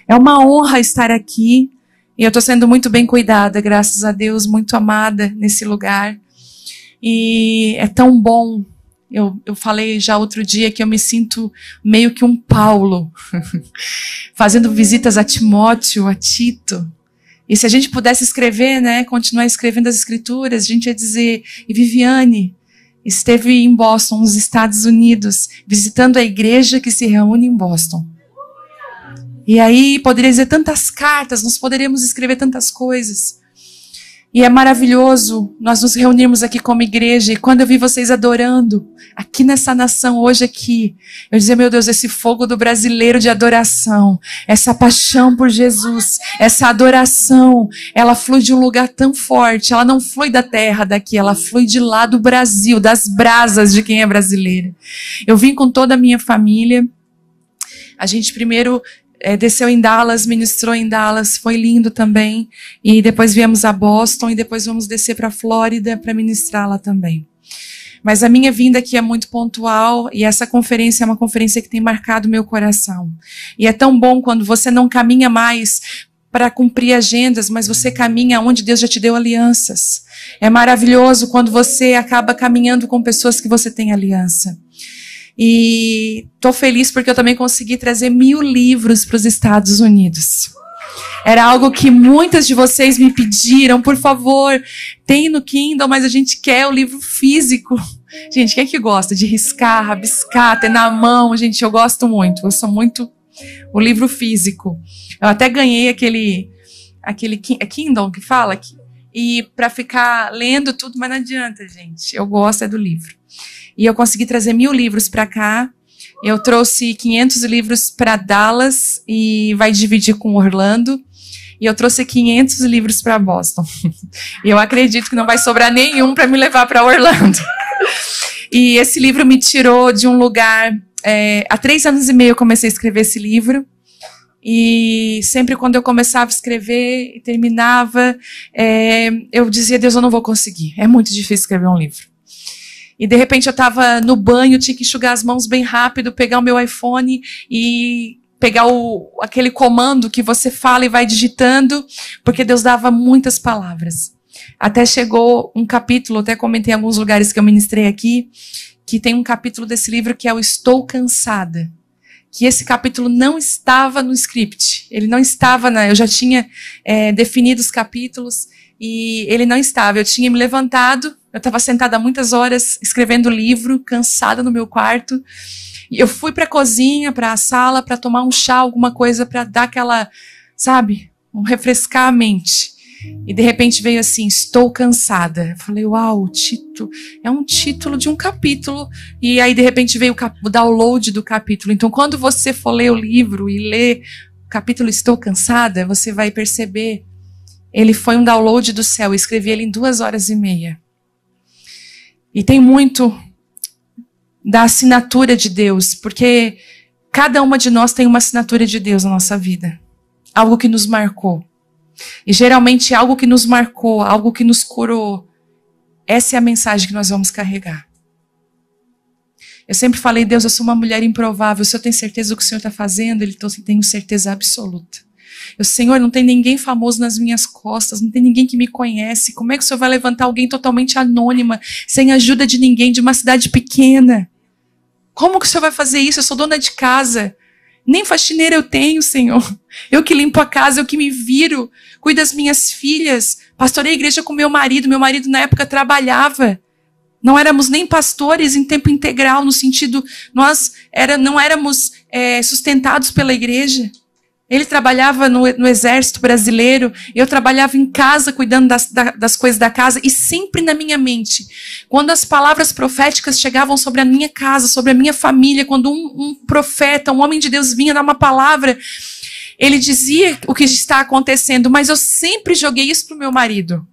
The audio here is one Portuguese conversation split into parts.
É uma honra estar aqui. E eu estou sendo muito bem cuidada, graças a Deus, muito amada nesse lugar. E é tão bom. Eu falei já outro dia que eu me sinto meio que um Paulo, fazendo visitas a Timóteo, a Tito. E se a gente pudesse escrever, né, continuar escrevendo as escrituras, a gente ia dizer, e Viviane esteve em Boston, nos Estados Unidos, visitando a igreja que se reúne em Boston. E aí poderia dizer tantas cartas, nós poderíamos escrever tantas coisas. E é maravilhoso nós nos reunirmos aqui como igreja. E quando eu vi vocês adorando, aqui nessa nação, hoje aqui, eu dizia, meu Deus, esse fogo do brasileiro de adoração, essa paixão por Jesus, essa adoração, ela flui de um lugar tão forte. Ela não flui da terra daqui, ela flui de lá do Brasil, das brasas de quem é brasileiro. Eu vim com toda a minha família. A gente primeiro desceu em Dallas, ministrou em Dallas, foi lindo também. E depois viemos a Boston e depois vamos descer para a Flórida para ministrar lá também. Mas a minha vinda aqui é muito pontual e essa conferência é uma conferência que tem marcado meu coração. E é tão bom quando você não caminha mais para cumprir agendas, mas você caminha onde Deus já te deu alianças. É maravilhoso quando você acaba caminhando com pessoas que você tem aliança. E estou feliz porque eu também consegui trazer 1000 livros para os Estados Unidos. Era algo que muitas de vocês me pediram, por favor, tem no Kindle, mas a gente quer o livro físico. Gente, quem é que gosta de riscar, rabiscar, ter na mão? Gente, eu gosto muito, eu sou muito o livro físico. Eu até ganhei aquele Kindle que fala, e para ficar lendo tudo, mas não adianta, gente, eu gosto do livro. E eu consegui trazer 1000 livros para cá. Eu trouxe 500 livros para Dallas e vai dividir com Orlando. E eu trouxe 500 livros para Boston. E eu acredito que não vai sobrar nenhum para me levar para Orlando. E esse livro me tirou de um lugar... há 3 anos e meio eu comecei a escrever esse livro. E sempre quando eu começava a escrever e terminava, eu dizia, Deus, eu não vou conseguir. É muito difícil escrever um livro. E de repente eu estava no banho, tinha que enxugar as mãos bem rápido, pegar o meu iPhone e pegar aquele comando que você fala e vai digitando, porque Deus dava muitas palavras. Até chegou um capítulo, até comentei em alguns lugares que eu ministrei aqui, que tem um capítulo desse livro que é o Estou Cansada. Que esse capítulo não estava no script. Ele não estava, eu já tinha definido os capítulos e ele não estava. Eu tinha me levantado, eu estava sentada há muitas horas escrevendo o livro, cansada no meu quarto. E eu fui para a cozinha, para a sala, para tomar um chá, alguma coisa, para dar aquela, sabe, refrescar a mente. E de repente veio assim, estou cansada. Eu falei, uau, o título, é um título de um capítulo. E aí de repente veio o download do capítulo. Então quando você for ler o livro e ler o capítulo Estou Cansada, você vai perceber, ele foi um download do céu. Eu escrevi ele em 2 horas e meia. E tem muito da assinatura de Deus, porque cada uma de nós tem uma assinatura de Deus na nossa vida. Algo que nos marcou. E geralmente algo que nos marcou, algo que nos curou, essa é a mensagem que nós vamos carregar. Eu sempre falei, Deus, eu sou uma mulher improvável, o Senhor tem certeza do que o Senhor está fazendo? Ele tenho certeza absoluta. Senhor, não tem ninguém famoso nas minhas costas, não tem ninguém que me conhece, como é que o Senhor vai levantar alguém totalmente anônima, sem ajuda de ninguém, de uma cidade pequena? Como que o Senhor vai fazer isso? Eu sou dona de casa. Nem faxineira eu tenho, Senhor. Eu que limpo a casa, eu que me viro, cuido das minhas filhas. Pastorei a igreja com meu marido na época trabalhava. Não éramos nem pastores em tempo integral, no sentido, nós não éramos sustentados pela igreja. Ele trabalhava no exército brasileiro, eu trabalhava em casa, cuidando das coisas da casa, e sempre na minha mente, quando as palavras proféticas chegavam sobre a minha casa, sobre a minha família, quando um profeta, um homem de Deus vinha dar uma palavra, ele dizia o que está acontecendo, mas eu sempre joguei isso para o meu marido.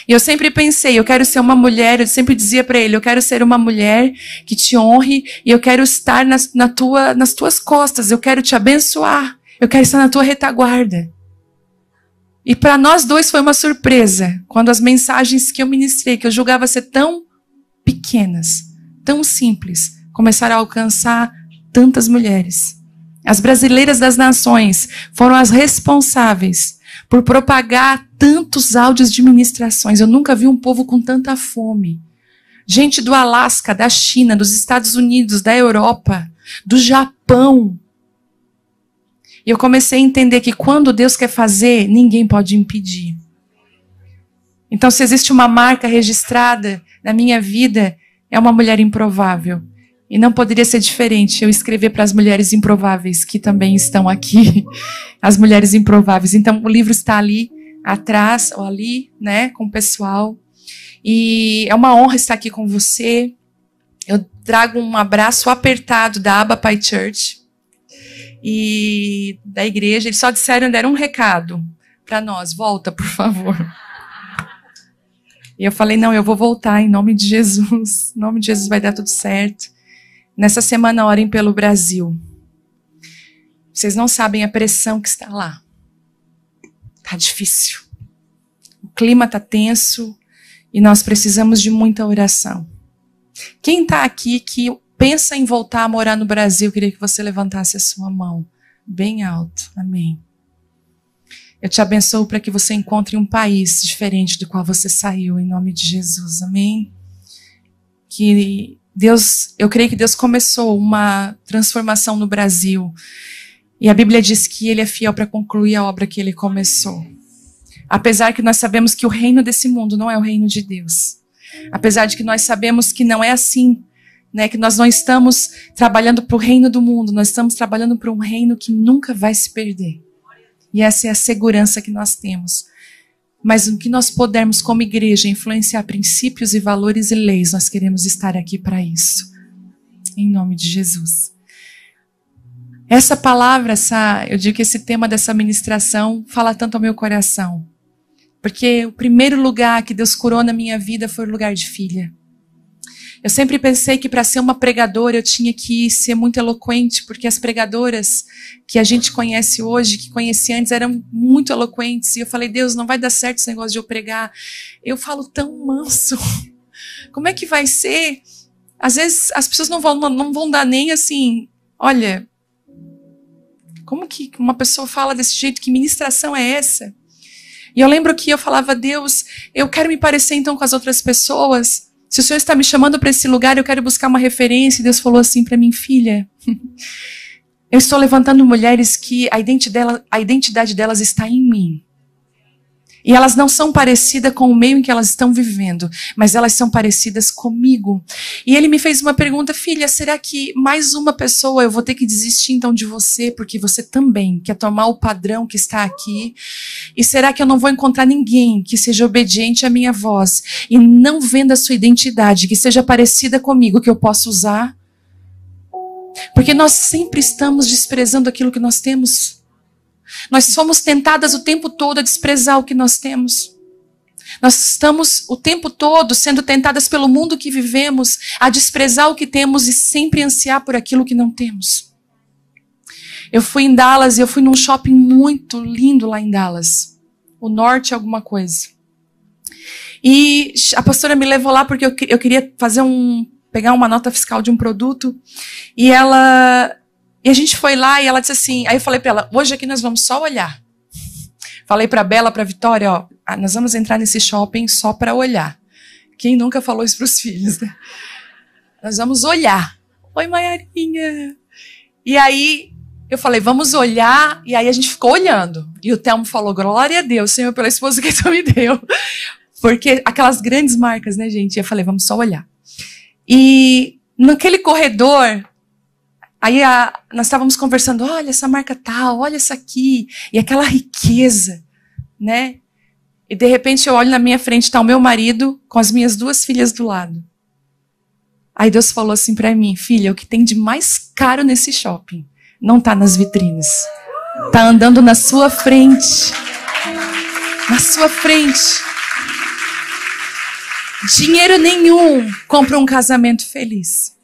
E eu sempre pensei, eu quero ser uma mulher, eu sempre dizia para ele, eu quero ser uma mulher que te honre, e eu quero estar nas tuas costas, eu quero te abençoar. Eu quero estar na tua retaguarda. E para nós dois foi uma surpresa, quando as mensagens que eu ministrei, que eu julgava ser tão pequenas, tão simples, começaram a alcançar tantas mulheres. As brasileiras das nações foram as responsáveis por propagar tantos áudios de ministrações. Eu nunca vi um povo com tanta fome. Gente do Alasca, da China, dos Estados Unidos, da Europa, do Japão. E eu comecei a entender que quando Deus quer fazer, ninguém pode impedir. Então, se existe uma marca registrada na minha vida, é uma mulher improvável. E não poderia ser diferente eu escrever para as mulheres improváveis que também estão aqui. As mulheres improváveis. Então, o livro está ali atrás, ou ali, né, com o pessoal. E é uma honra estar aqui com você. Eu trago um abraço apertado da Abba Pai Church e da igreja. Eles só deram um recado para nós. Volta, por favor. E eu falei, não, eu vou voltar em nome de Jesus. Em nome de Jesus vai dar tudo certo. Nessa semana, orem pelo Brasil. Vocês não sabem a pressão que está lá. Está difícil. O clima está tenso e nós precisamos de muita oração. Quem está aqui que pensa em voltar a morar no Brasil, eu queria que você levantasse a sua mão bem alto. Amém. Eu te abençoo para que você encontre um país diferente do qual você saiu, em nome de Jesus. Amém. Que Deus, eu creio que Deus começou uma transformação no Brasil. E a Bíblia diz que Ele é fiel para concluir a obra que Ele começou. Apesar que nós sabemos que o reino desse mundo não é o reino de Deus. Apesar de que nós sabemos que não é assim, né? Que nós não estamos trabalhando para o reino do mundo, nós estamos trabalhando para um reino que nunca vai se perder. E essa é a segurança que nós temos. Mas no que nós pudermos, como igreja, influenciar princípios e valores e leis, nós queremos estar aqui para isso. Em nome de Jesus. Essa palavra, eu digo que esse tema dessa ministração fala tanto ao meu coração. Porque o primeiro lugar que Deus curou na minha vida foi o lugar de filha. Eu sempre pensei que para ser uma pregadora eu tinha que ser muito eloquente, porque as pregadoras que a gente conhece hoje, que conheci antes, eram muito eloquentes. E eu falei, Deus, não vai dar certo esse negócio de eu pregar. Eu falo tão manso. Como é que vai ser? Às vezes as pessoas não vão dar nem assim, olha, como que uma pessoa fala desse jeito? Que ministração é essa? E eu lembro que eu falava, Deus, eu quero me parecer então com as outras pessoas. Se o Senhor está me chamando para esse lugar, eu quero buscar uma referência. E Deus falou assim para mim, filha, eu estou levantando mulheres que a identidade delas está em mim. E elas não são parecidas com o meio em que elas estão vivendo, mas elas são parecidas comigo. E ele me fez uma pergunta, filha, será que mais uma pessoa eu vou ter que desistir então de você, porque você também quer tomar o padrão que está aqui? E será que eu não vou encontrar ninguém que seja obediente à minha voz e não venda a sua identidade, que seja parecida comigo, que eu possa usar? Porque nós sempre estamos desprezando aquilo que nós temos. Nós somos tentadas o tempo todo a desprezar o que nós temos. Nós estamos o tempo todo sendo tentadas pelo mundo que vivemos a desprezar o que temos e sempre ansiar por aquilo que não temos. Eu fui em Dallas e eu fui num shopping muito lindo lá em Dallas. O Norte alguma coisa. E a pastora me levou lá porque eu queria pegar uma nota fiscal de um produto. E a gente foi lá e ela disse assim, aí eu falei para ela, hoje aqui nós vamos só olhar. Falei para a Bela, para a Vitória, ó, nós vamos entrar nesse shopping só para olhar. Quem nunca falou isso para os filhos, né? Nós vamos olhar. Oi, Maiarinha. E aí eu falei, vamos olhar, e aí a gente ficou olhando. E o Telmo falou, glória a Deus, Senhor, pela esposa que tu me deu. Porque aquelas grandes marcas, né, gente? E eu falei, vamos só olhar. E naquele corredor, aí nós estávamos conversando, olha essa marca tal, olha essa aqui, e aquela riqueza, né? E de repente eu olho na minha frente, está o meu marido com as minhas 2 filhas do lado. Aí Deus falou assim para mim, filha, o que tem de mais caro nesse shopping não está nas vitrines, está andando na sua frente. Na sua frente. Dinheiro nenhum compra um casamento feliz.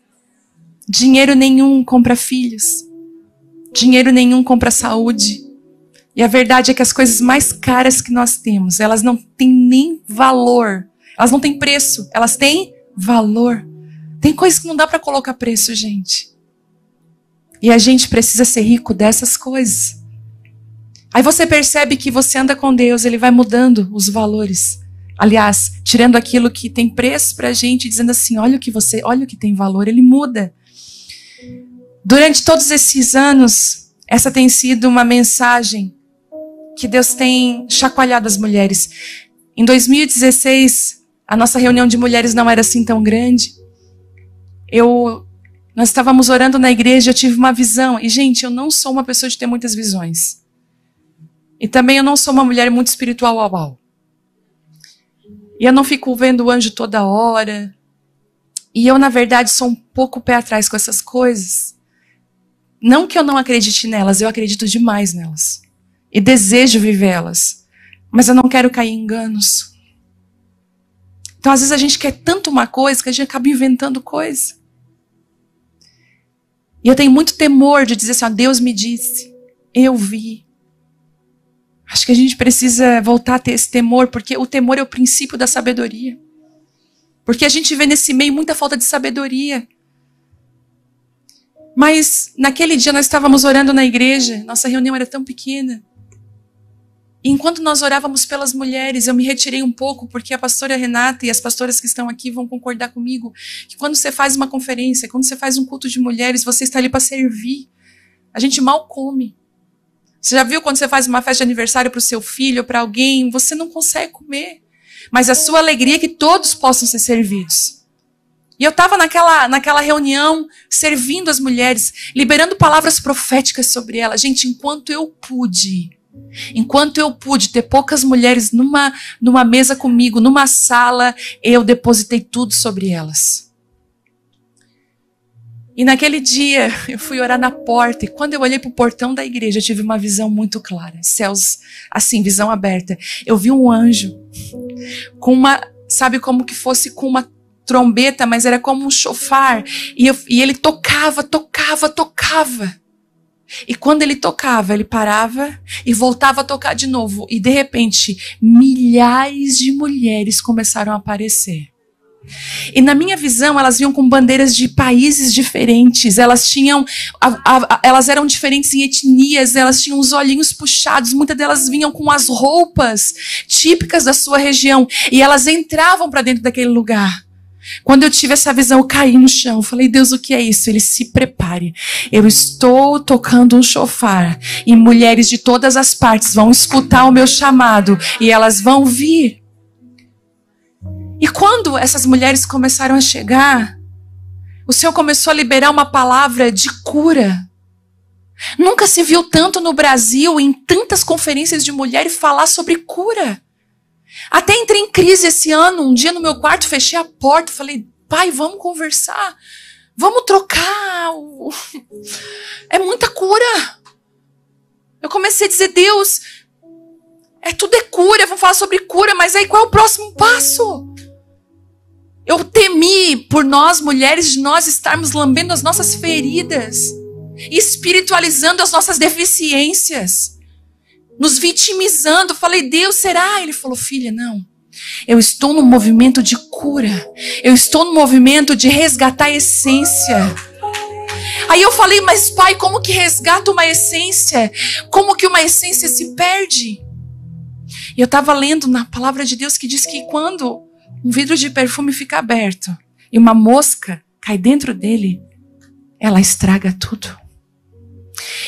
Dinheiro nenhum compra filhos. Dinheiro nenhum compra saúde. E a verdade é que as coisas mais caras que nós temos, elas não têm nem valor. Elas não têm preço, elas têm valor. Tem coisas que não dá para colocar preço, gente. E a gente precisa ser rico dessas coisas. Aí você percebe que você anda com Deus, Ele vai mudando os valores. Aliás, tirando aquilo que tem preço pra gente, dizendo assim, olha o que tem valor, Ele muda. Durante todos esses anos, essa tem sido uma mensagem que Deus tem chacoalhado as mulheres. Em 2016, a nossa reunião de mulheres não era assim tão grande. Nós estávamos orando na igreja, eu tive uma visão. E, gente, eu não sou uma pessoa de ter muitas visões. E também eu não sou uma mulher muito espiritual, uau. E eu não fico vendo o anjo toda hora. E eu, na verdade, sou um pouco pé atrás com essas coisas. Não que eu não acredite nelas, eu acredito demais nelas. E desejo vivê-las. Mas eu não quero cair em enganos. Então, às vezes, a gente quer tanto uma coisa que a gente acaba inventando coisa. E eu tenho muito temor de dizer assim, ó, Deus me disse, eu vi. Acho que a gente precisa voltar a ter esse temor, porque o temor é o princípio da sabedoria. Porque a gente vê nesse meio muita falta de sabedoria. Mas naquele dia nós estávamos orando na igreja, nossa reunião era tão pequena. E enquanto nós orávamos pelas mulheres, eu me retirei um pouco, porque a pastora Renata e as pastoras que estão aqui vão concordar comigo, que quando você faz uma conferência, quando você faz um culto de mulheres, você está ali para servir. A gente mal come. Você já viu quando você faz uma festa de aniversário para o seu filho, para alguém, você não consegue comer. Mas a sua alegria é que todos possam ser servidos. E eu estava naquela reunião, servindo as mulheres, liberando palavras proféticas sobre elas. Gente, enquanto eu pude ter poucas mulheres numa mesa comigo, numa sala, eu depositei tudo sobre elas. E naquele dia, eu fui orar na porta, e quando eu olhei para o portão da igreja, eu tive uma visão muito clara. Céus, assim, visão aberta. Eu vi um anjo, com sabe, como que fosse com uma trombeta, mas era como um chofar. E ele tocava. E quando ele tocava, ele parava e voltava a tocar de novo. E de repente, milhares de mulheres começaram a aparecer. E na minha visão, elas vinham com bandeiras de países diferentes, elas eram diferentes em etnias, elas tinham os olhinhos puxados, muitas delas vinham com as roupas típicas da sua região, e elas entravam para dentro daquele lugar. Quando eu tive essa visão, eu caí no chão, falei, Deus, o que é isso? Ele, se prepare, eu estou tocando um chofar, e mulheres de todas as partes vão escutar o meu chamado, e elas vão vir. E quando essas mulheres começaram a chegar, o Senhor começou a liberar uma palavra de cura. Nunca se viu tanto no Brasil, em tantas conferências de mulheres, falar sobre cura. Até entrei em crise esse ano, um dia no meu quarto, fechei a porta, falei, pai, vamos conversar, vamos trocar. É muita cura. Eu comecei a dizer, Deus, tudo é cura, vamos falar sobre cura, mas aí qual é o próximo passo? Eu temi por nós, mulheres, de nós estarmos lambendo as nossas feridas, espiritualizando as nossas deficiências, nos vitimizando. Falei, Deus, será? Ele falou, filha, não. Eu estou no movimento de cura. Eu estou no movimento de resgatar a essência. Aí eu falei, mas pai, como que resgata uma essência? Como que uma essência se perde? E eu estava lendo na palavra de Deus que diz que quando um vidro de perfume fica aberto e uma mosca cai dentro dele, ela estraga tudo.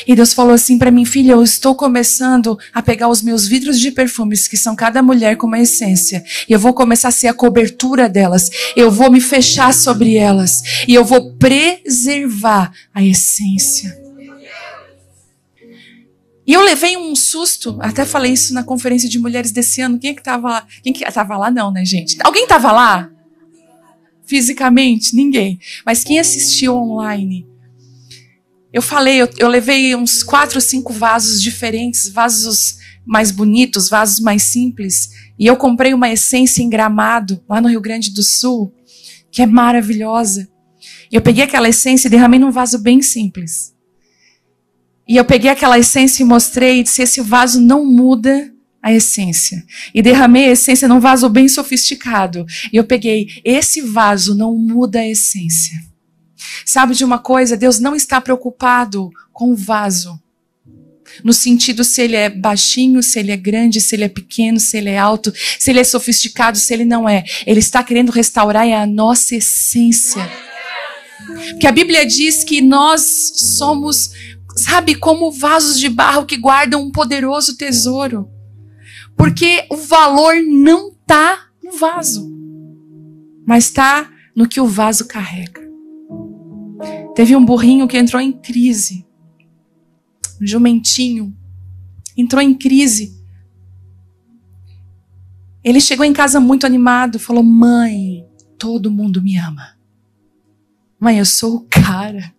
E Deus falou assim para mim, filha, eu estou começando a pegar os meus vidros de perfumes, que são cada mulher com uma essência, e eu vou começar a ser a cobertura delas, eu vou me fechar sobre elas, e eu vou preservar a essência. E eu levei um susto, até falei isso na conferência de mulheres desse ano. Quem é que estava lá? Quem que estava lá não, né, gente? Alguém estava lá? Fisicamente? Ninguém. Mas quem assistiu online? Eu falei, eu levei uns 4 ou 5 vasos diferentes, vasos mais bonitos, vasos mais simples. E eu comprei uma essência em Gramado, lá no Rio Grande do Sul, que é maravilhosa. E eu peguei aquela essência e derramei num vaso bem simples. E eu peguei aquela essência e mostrei, e disse, esse vaso não muda a essência. E derramei a essência num vaso bem sofisticado. E eu peguei, esse vaso não muda a essência. Sabe de uma coisa? Deus não está preocupado com o vaso. No sentido se ele é baixinho, se ele é grande, se ele é pequeno, se ele é alto, se ele é sofisticado, se ele não é. Ele está querendo restaurar a nossa essência. Porque a Bíblia diz que nós somos, sabe, como vasos de barro que guardam um poderoso tesouro. Porque o valor não está no vaso, mas está no que o vaso carrega. Teve um burrinho que entrou em crise. Um jumentinho entrou em crise. Ele chegou em casa muito animado, falou: mãe, todo mundo me ama. Mãe, eu sou o cara.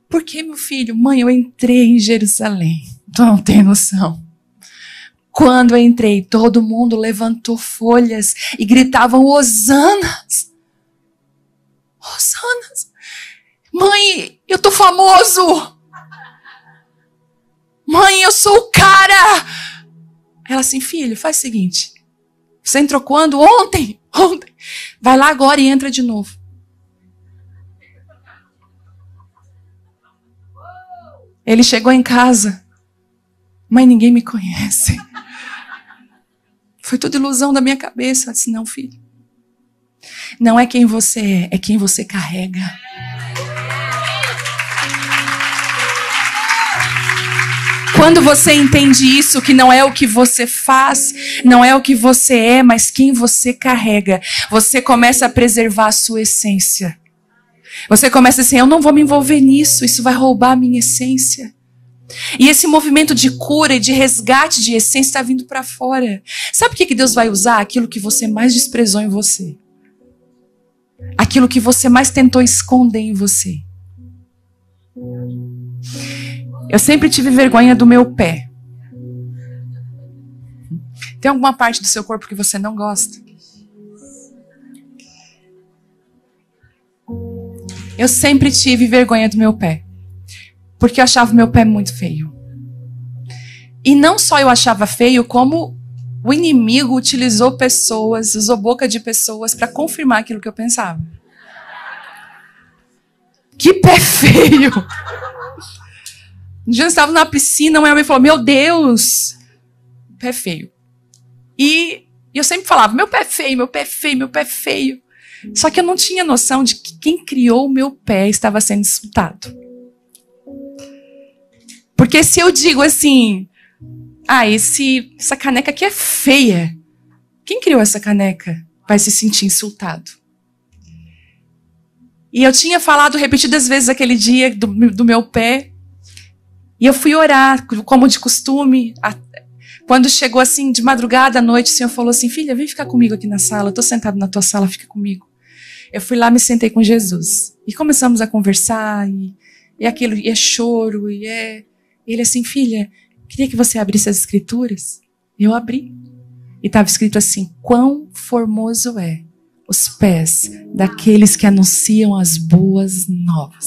Por que, meu filho? Mãe, eu entrei em Jerusalém. Tu não tem noção. Quando eu entrei, todo mundo levantou folhas e gritavam: Hosanas! Hosanas! Mãe, eu tô famoso! Mãe, eu sou o cara! Ela assim: filho, faz o seguinte. Você entrou quando? Ontem. Vai lá agora e entra de novo. Ele chegou em casa. Mãe, ninguém me conhece. Foi tudo ilusão da minha cabeça. Eu disse: não, filho. Não é quem você é quem você carrega. Quando você entende isso, que não é o que você faz, não é o que você é, mas quem você carrega, você começa a preservar a sua essência. Você começa assim: eu não vou me envolver nisso, isso vai roubar a minha essência. E esse movimento de cura e de resgate de essência está vindo para fora. Sabe o que Deus vai usar? Aquilo que você mais desprezou em você. Aquilo que você mais tentou esconder em você. Eu sempre tive vergonha do meu pé. Tem alguma parte do seu corpo que você não gosta? Eu sempre tive vergonha do meu pé. Porque eu achava o meu pé muito feio. E não só eu achava feio, como o inimigo utilizou pessoas, usou boca de pessoas para confirmar aquilo que eu pensava. Que pé feio! Um dia eu estava na piscina, uma mãe falou: meu Deus, pé feio. E eu sempre falava: meu pé é feio, meu pé é feio, meu pé é feio. Só que eu não tinha noção de que quem criou o meu pé estava sendo insultado. Porque se eu digo assim: essa caneca aqui é feia, quem criou essa caneca vai se sentir insultado. E eu tinha falado repetidas vezes aquele dia do meu pé. E eu fui orar, como de costume. Quando chegou assim, de madrugada à noite, o Senhor falou assim: filha, vem ficar comigo aqui na sala. Eu estou sentado na tua sala, fica comigo. Eu fui lá, me sentei com Jesus. E começamos a conversar. E aquilo, e é choro. E ele assim: filha, queria que você abrisse as escrituras. Eu abri. E estava escrito assim: quão formoso é os pés daqueles que anunciam as boas novas.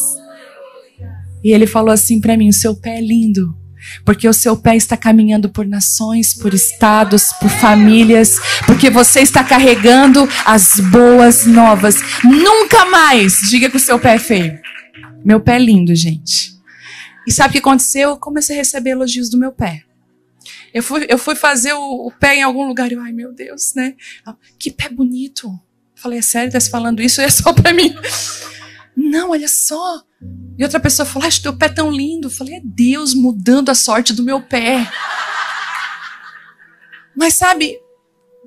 E ele falou assim para mim: o seu pé é lindo, porque o seu pé está caminhando por nações, por estados, por famílias, porque você está carregando as boas novas. Nunca mais diga que o seu pé é feio. Meu pé é lindo, gente. E sabe o que aconteceu? Eu comecei a receber elogios do meu pé. Eu fui fazer o pé em algum lugar e eu: ai meu Deus, né? Que pé bonito. Eu falei: é sério, tá se falando isso? É só para mim? Não, olha só. E outra pessoa falou: acho teu pé tão lindo. Eu falei: é Deus mudando a sorte do meu pé. Mas sabe,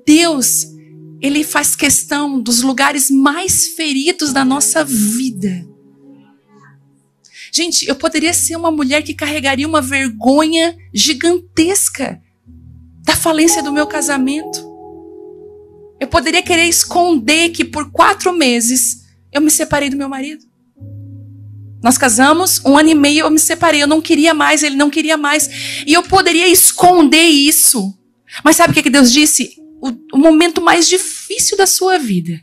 Deus, Ele faz questão dos lugares mais feridos da nossa vida. Gente, eu poderia ser uma mulher que carregaria uma vergonha gigantesca da falência do meu casamento. Eu poderia querer esconder que por 4 meses eu me separei do meu marido. Nós casamos, 1 ano e meio eu me separei. Eu não queria mais, ele não queria mais. E eu poderia esconder isso. Mas sabe o que Deus disse? O momento mais difícil da sua vida,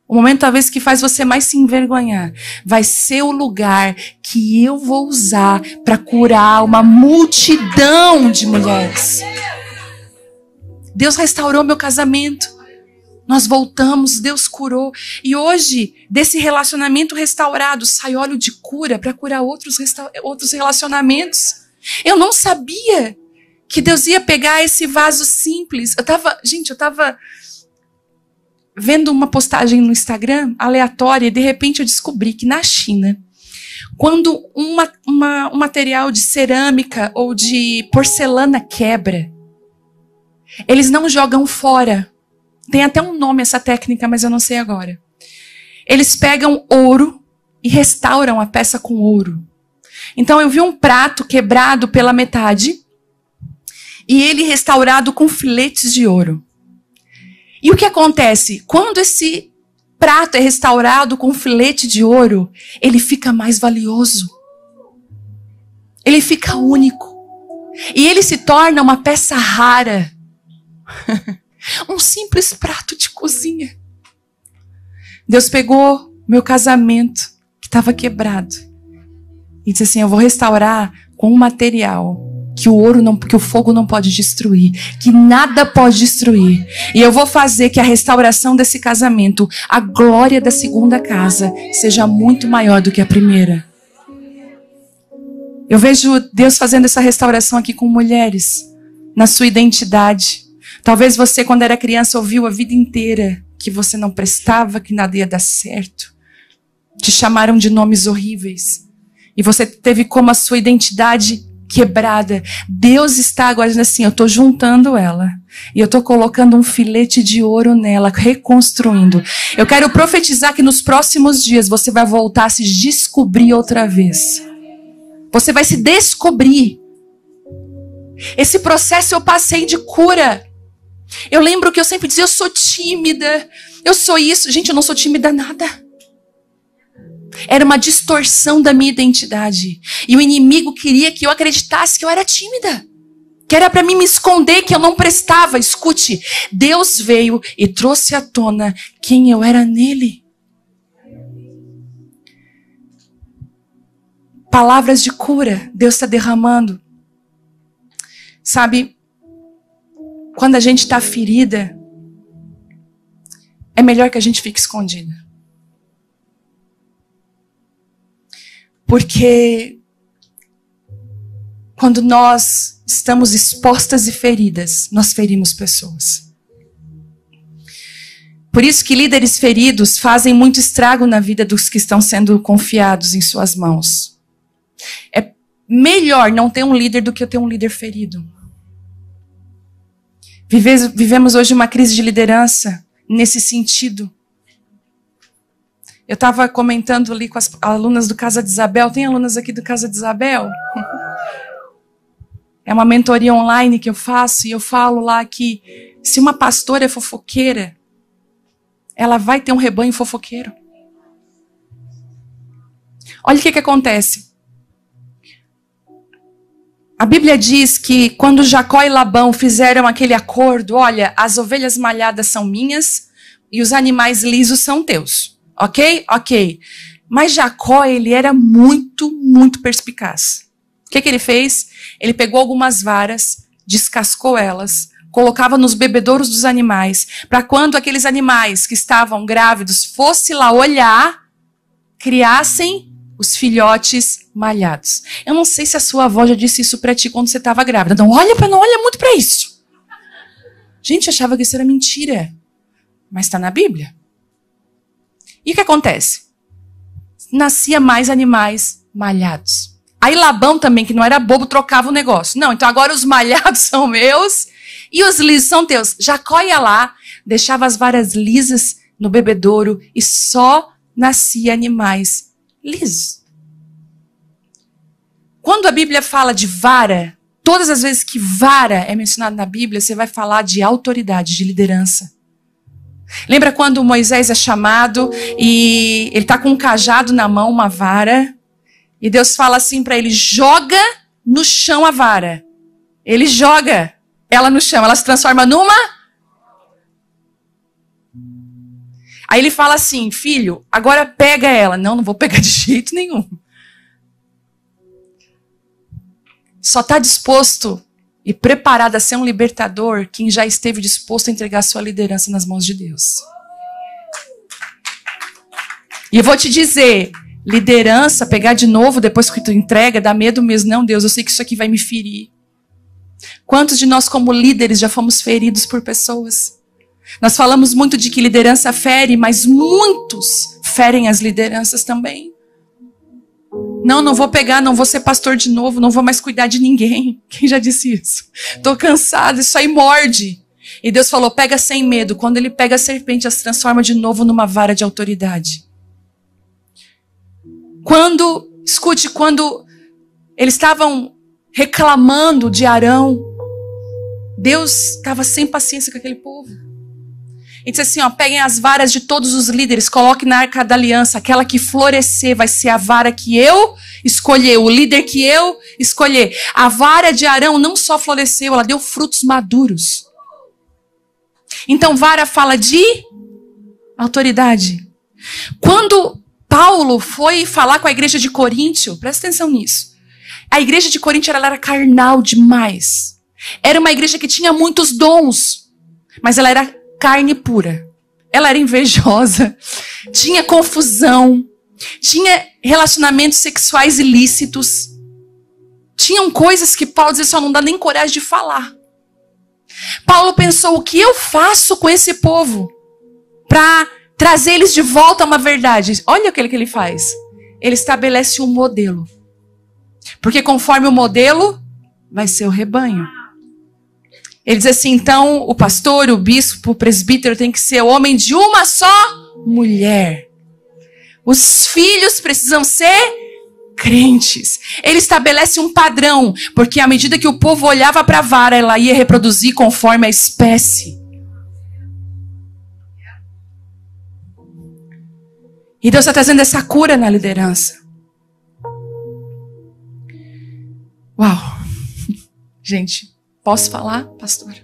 o momento talvez que faz você mais se envergonhar, vai ser o lugar que eu vou usar para curar uma multidão de mulheres. Deus restaurou meu casamento. Nós voltamos, Deus curou. E hoje, desse relacionamento restaurado, sai óleo de cura para curar outros relacionamentos. Eu não sabia que Deus ia pegar esse vaso simples. Eu tava vendo uma postagem no Instagram, aleatória, e de repente eu descobri que na China, quando um material de cerâmica ou de porcelana quebra, eles não jogam fora. Tem até um nome essa técnica, mas eu não sei agora. Eles pegam ouro e restauram a peça com ouro. Então eu vi um prato quebrado pela metade e ele restaurado com filetes de ouro. E o que acontece? Quando esse prato é restaurado com filete de ouro, ele fica mais valioso. Ele fica único. E ele se torna uma peça rara. Um simples prato de cozinha. Deus pegou meu casamento, que estava quebrado, e disse assim: eu vou restaurar com um material que o fogo não pode destruir, que nada pode destruir. E eu vou fazer que a restauração desse casamento, a glória da segunda casa, seja muito maior do que a primeira. Eu vejo Deus fazendo essa restauração aqui com mulheres, na sua identidade. Talvez você, quando era criança, ouviu a vida inteira que você não prestava, que nada ia dar certo. Te chamaram de nomes horríveis. E você teve como a sua identidade quebrada. Deus está agora dizendo assim: eu estou juntando ela. E eu estou colocando um filete de ouro nela, reconstruindo. Eu quero profetizar que nos próximos dias você vai voltar a se descobrir outra vez. Você vai se descobrir. Esse processo eu passei de cura. Eu lembro que eu sempre dizia: eu sou tímida, eu sou isso. Gente, eu não sou tímida nada. Era uma distorção da minha identidade. E o inimigo queria que eu acreditasse que eu era tímida. Que era para mim me esconder, que eu não prestava. Escute, Deus veio e trouxe à tona quem eu era nele. Palavras de cura, Deus está derramando. Sabe, quando a gente está ferida, é melhor que a gente fique escondida. Porque quando nós estamos expostas e feridas, nós ferimos pessoas. Por isso que líderes feridos fazem muito estrago na vida dos que estão sendo confiados em suas mãos. É melhor não ter um líder do que ter um líder ferido. Vivemos hoje uma crise de liderança nesse sentido. Eu estava comentando ali com as alunas do Casa de Isabel. Tem alunas aqui do Casa de Isabel? É uma mentoria online que eu faço e eu falo lá que se uma pastora é fofoqueira, ela vai ter um rebanho fofoqueiro. Olha o que acontece. A Bíblia diz que quando Jacó e Labão fizeram aquele acordo, olha, as ovelhas malhadas são minhas e os animais lisos são teus. Ok? Ok. Mas Jacó, ele era muito, muito perspicaz. O que ele fez? Ele pegou algumas varas, descascou elas, colocava nos bebedouros dos animais, para quando aqueles animais que estavam grávidos fossem lá olhar, criassem os filhotes malhados. Eu não sei se a sua avó já disse isso para ti quando você estava grávida. Não olha muito para isso. Gente, achava que isso era mentira. Mas está na Bíblia. E o que acontece? Nascia mais animais malhados. Aí Labão também, que não era bobo, trocava o negócio. Não, então agora os malhados são meus e os lisos são teus. Jacó ia lá, deixava as varas lisas no bebedouro e só nascia animais lisos. Quando a Bíblia fala de vara, todas as vezes que vara é mencionado na Bíblia, você vai falar de autoridade, de liderança. Lembra quando Moisés é chamado e ele está com um cajado na mão, uma vara, e Deus fala assim para ele: joga no chão a vara. Ele joga ela no chão, ela se transforma numa. Aí ele fala assim: filho, agora pega ela. Não vou pegar de jeito nenhum. Só está disposto e preparado a ser um libertador quem já esteve disposto a entregar sua liderança nas mãos de Deus. E eu vou te dizer, liderança, pegar de novo depois que tu entrega, dá medo mesmo. Não, Deus, eu sei que isso aqui vai me ferir. Quantos de nós como líderes já fomos feridos por pessoas? Nós falamos muito de que liderança fere, mas muitos ferem as lideranças também. Não vou pegar, não vou ser pastor de novo, não vou mais cuidar de ninguém. Quem já disse isso? Tô cansado, isso aí morde. E Deus falou, pega sem medo. Quando ele pega a serpente, as transforma de novo numa vara de autoridade. Quando eles estavam reclamando de Arão, Deus estava sem paciência com aquele povo. Ele disse assim, peguem as varas de todos os líderes, coloquem na arca da aliança, aquela que florescer vai ser a vara que eu escolher, o líder que eu escolher. A vara de Arão não só floresceu, ela deu frutos maduros. Então vara fala de autoridade. Quando Paulo foi falar com a igreja de Coríntio, presta atenção nisso. A igreja de Coríntio ela era carnal demais. Era uma igreja que tinha muitos dons, mas ela era carne pura. Ela era invejosa, tinha confusão, tinha relacionamentos sexuais ilícitos. Tinham coisas que Paulo dizia, só não dá nem coragem de falar. Paulo pensou, o que eu faço com esse povo para trazer eles de volta a uma verdade? Olha o que ele faz. Ele estabelece um modelo. Porque conforme o modelo, vai ser o rebanho. Ele diz assim, então, o pastor, o bispo, o presbítero tem que ser homem de uma só mulher. Os filhos precisam ser crentes. Ele estabelece um padrão, porque à medida que o povo olhava para a vara, ela ia reproduzir conforme a espécie. E Deus está trazendo essa cura na liderança. Uau! Gente, posso falar, pastor?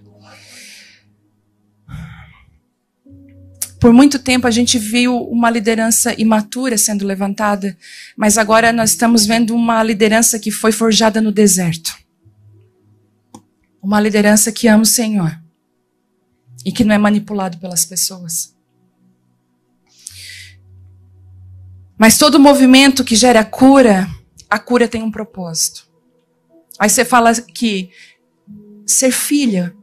Por muito tempo a gente viu uma liderança imatura sendo levantada, mas agora nós estamos vendo uma liderança que foi forjada no deserto. Uma liderança que ama o Senhor e que não é manipulado pelas pessoas. Mas todo movimento que gera cura, a cura tem um propósito. Aí você fala que ser filha,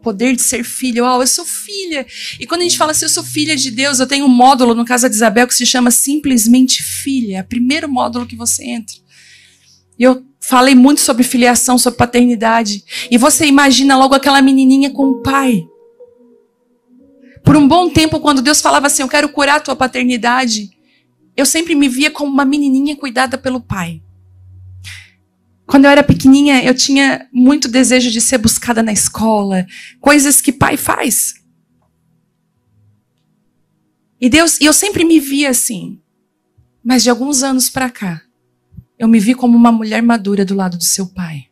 poder de ser filha, eu sou filha. E quando a gente fala assim, eu sou filha de Deus, eu tenho um módulo no Casa de Isabel que se chama simplesmente filha. É o primeiro módulo que você entra. E eu falei muito sobre filiação, sobre paternidade. E você imagina logo aquela menininha com o pai. Por um bom tempo, quando Deus falava assim, eu quero curar a tua paternidade, eu sempre me via como uma menininha cuidada pelo pai. Quando eu era pequenininha, eu tinha muito desejo de ser buscada na escola. Coisas que pai faz. E eu sempre me via assim. Mas de alguns anos para cá, eu me vi como uma mulher madura do lado do seu pai.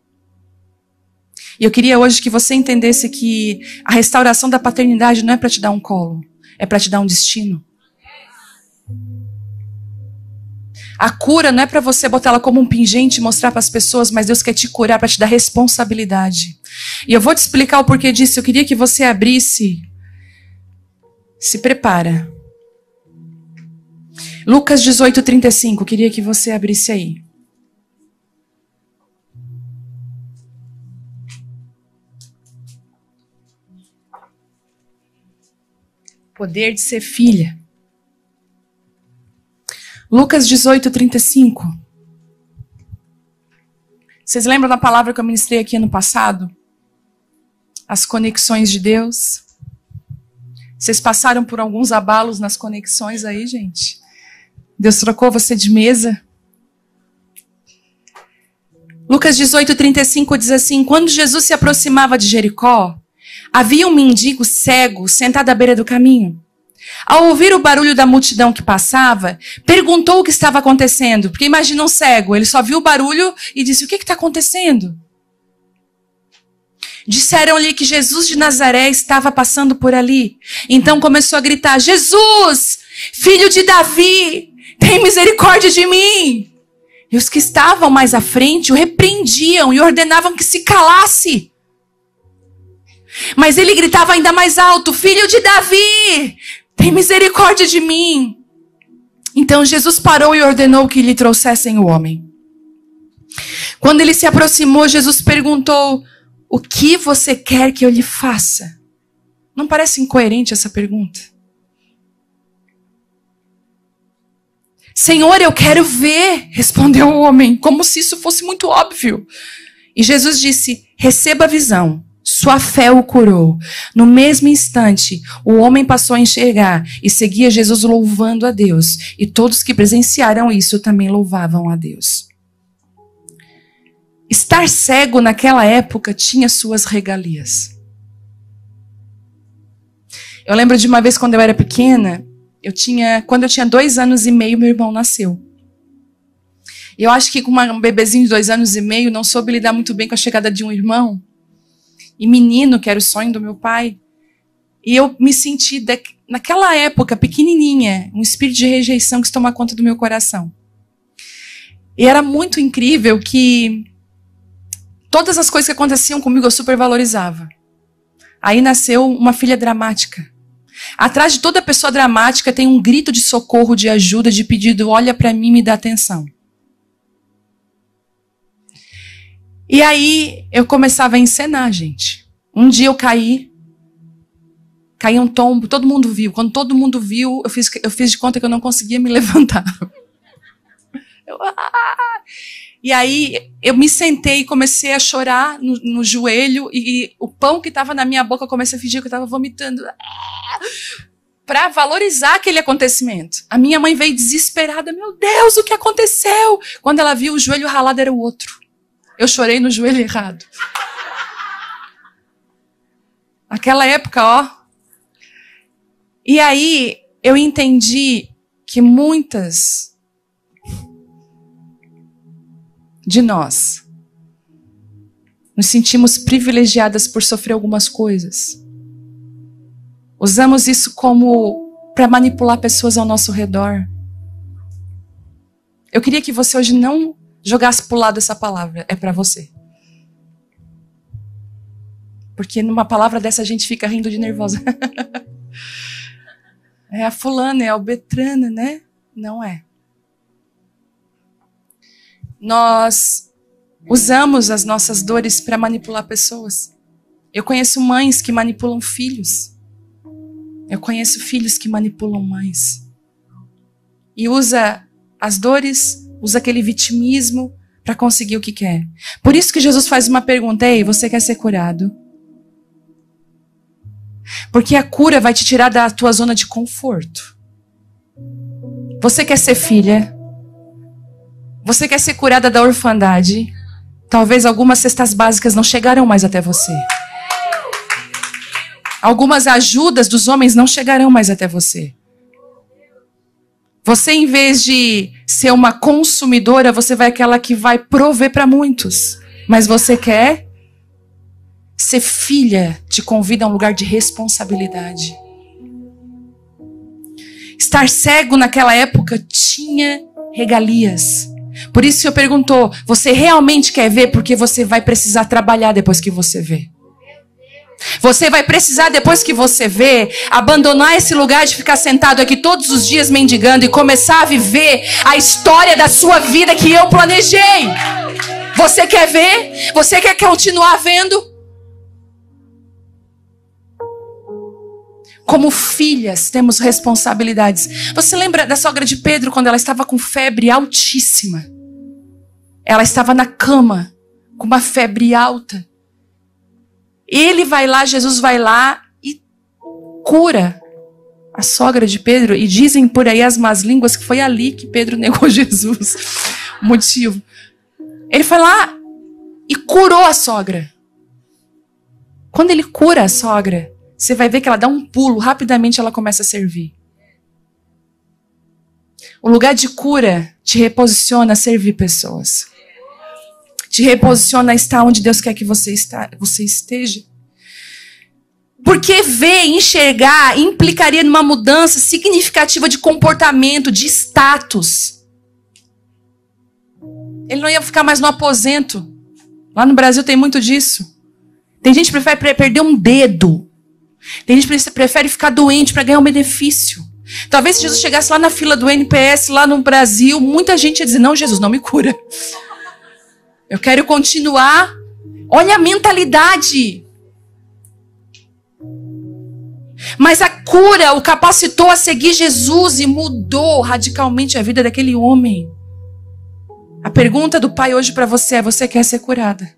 E eu queria hoje que você entendesse que a restauração da paternidade não é para te dar um colo. É para te dar um destino. A cura não é para você botar ela como um pingente e mostrar para as pessoas, mas Deus quer te curar para te dar responsabilidade. E eu vou te explicar o porquê disso. Eu queria que você abrisse. Se prepara. Lucas 18:35. Eu queria que você abrisse aí. Poder de ser filha. Lucas 18:35. Vocês lembram da palavra que eu ministrei aqui ano passado? As conexões de Deus. Vocês passaram por alguns abalos nas conexões aí, gente? Deus trocou você de mesa? Lucas 18:35 diz assim, quando Jesus se aproximava de Jericó, havia um mendigo cego sentado à beira do caminho. Ao ouvir o barulho da multidão que passava, perguntou o que estava acontecendo. Porque imagina um cego, ele só viu o barulho e disse, o que está acontecendo? Disseram-lhe que Jesus de Nazaré estava passando por ali. Então começou a gritar, Jesus, filho de Davi, tem misericórdia de mim. E os que estavam mais à frente o repreendiam e ordenavam que se calasse. Mas ele gritava ainda mais alto: Filho de Davi, tem misericórdia de mim. Então Jesus parou e ordenou que lhe trouxessem o homem. Quando ele se aproximou, Jesus perguntou: o que você quer que eu lhe faça? Não parece incoerente essa pergunta? Senhor, eu quero ver, respondeu o homem, como se isso fosse muito óbvio. E Jesus disse: receba a visão. Sua fé o curou. No mesmo instante, o homem passou a enxergar e seguia Jesus louvando a Deus. E todos que presenciaram isso também louvavam a Deus. Estar cego naquela época tinha suas regalias. Eu lembro de uma vez quando eu era pequena, quando eu tinha 2 anos e meio, meu irmão nasceu. E eu acho que com um bebezinho de 2 anos e meio, não soube lidar muito bem com a chegada de um irmão. E menino, que era o sonho do meu pai. E eu me senti, naquela época, pequenininha, um espírito de rejeição que se tomou conta do meu coração. E era muito incrível que todas as coisas que aconteciam comigo eu supervalorizava. Aí nasceu uma filha dramática. Atrás de toda pessoa dramática tem um grito de socorro, de ajuda, de pedido: olha para mim, me dá atenção. E aí eu começava a encenar, gente. Um dia eu caí um tombo, todo mundo viu. Quando todo mundo viu, eu fiz de conta que eu não conseguia me levantar. E aí eu me sentei e comecei a chorar no joelho, e o pão que estava na minha boca eu comecei a fingir que eu estava vomitando. Para valorizar aquele acontecimento. A minha mãe veio desesperada: meu Deus, o que aconteceu? Quando ela viu o joelho ralado, era o outro. Eu chorei no joelho errado. Naquela época, ó. E aí eu entendi que muitas de nós nos sentimos privilegiadas por sofrer algumas coisas. Usamos isso como para manipular pessoas ao nosso redor. Eu queria que você hoje não jogasse pro lado essa palavra. É para você. Porque numa palavra dessa a gente fica rindo de nervosa. É a fulana, é a Beltrana, né? Não é. Nós usamos as nossas dores para manipular pessoas. Eu conheço mães que manipulam filhos. Eu conheço filhos que manipulam mães. E usa as dores, usa aquele vitimismo para conseguir o que quer. Por isso que Jesus faz uma pergunta: ei, você quer ser curado? Porque a cura vai te tirar da tua zona de conforto. Você quer ser filha? Você quer ser curada da orfandade? Talvez algumas cestas básicas não chegarão mais até você. Algumas ajudas dos homens não chegarão mais até você. Você, em vez de ser uma consumidora, você vai aquela que vai prover para muitos. Mas você quer ser filha, te convida a um lugar de responsabilidade. Estar cego naquela época tinha regalias. Por isso eu pergunto: você realmente quer ver? Porque você vai precisar trabalhar depois que você vê. Você vai precisar, depois que você vê, abandonar esse lugar de ficar sentado aqui todos os dias mendigando e começar a viver a história da sua vida que eu planejei. Você quer ver? Você quer continuar vendo? Como filhas, temos responsabilidades. Você lembra da sogra de Pedro quando ela estava com febre altíssima? Ela estava na cama com uma febre alta. Ele vai lá, Jesus vai lá e cura a sogra de Pedro. E dizem por aí as más línguas que foi ali que Pedro negou Jesus. O motivo. Ele foi lá e curou a sogra. Quando ele cura a sogra, você vai ver que ela dá um pulo, rapidamente ela começa a servir. O lugar de cura te reposiciona a servir pessoas. Te reposiciona a estar onde Deus quer que você esteja. Porque ver, enxergar, implicaria numa mudança significativa de comportamento, de status. Ele não ia ficar mais no aposento. Lá no Brasil tem muito disso. Tem gente que prefere perder um dedo. Tem gente que prefere ficar doente para ganhar um benefício. Talvez se Jesus chegasse lá na fila do NPS, lá no Brasil, muita gente ia dizer, não, Jesus, não me cura. Eu quero continuar. Olha a mentalidade. Mas a cura o capacitou a seguir Jesus e mudou radicalmente a vida daquele homem. A pergunta do Pai hoje para você é, você quer ser curada?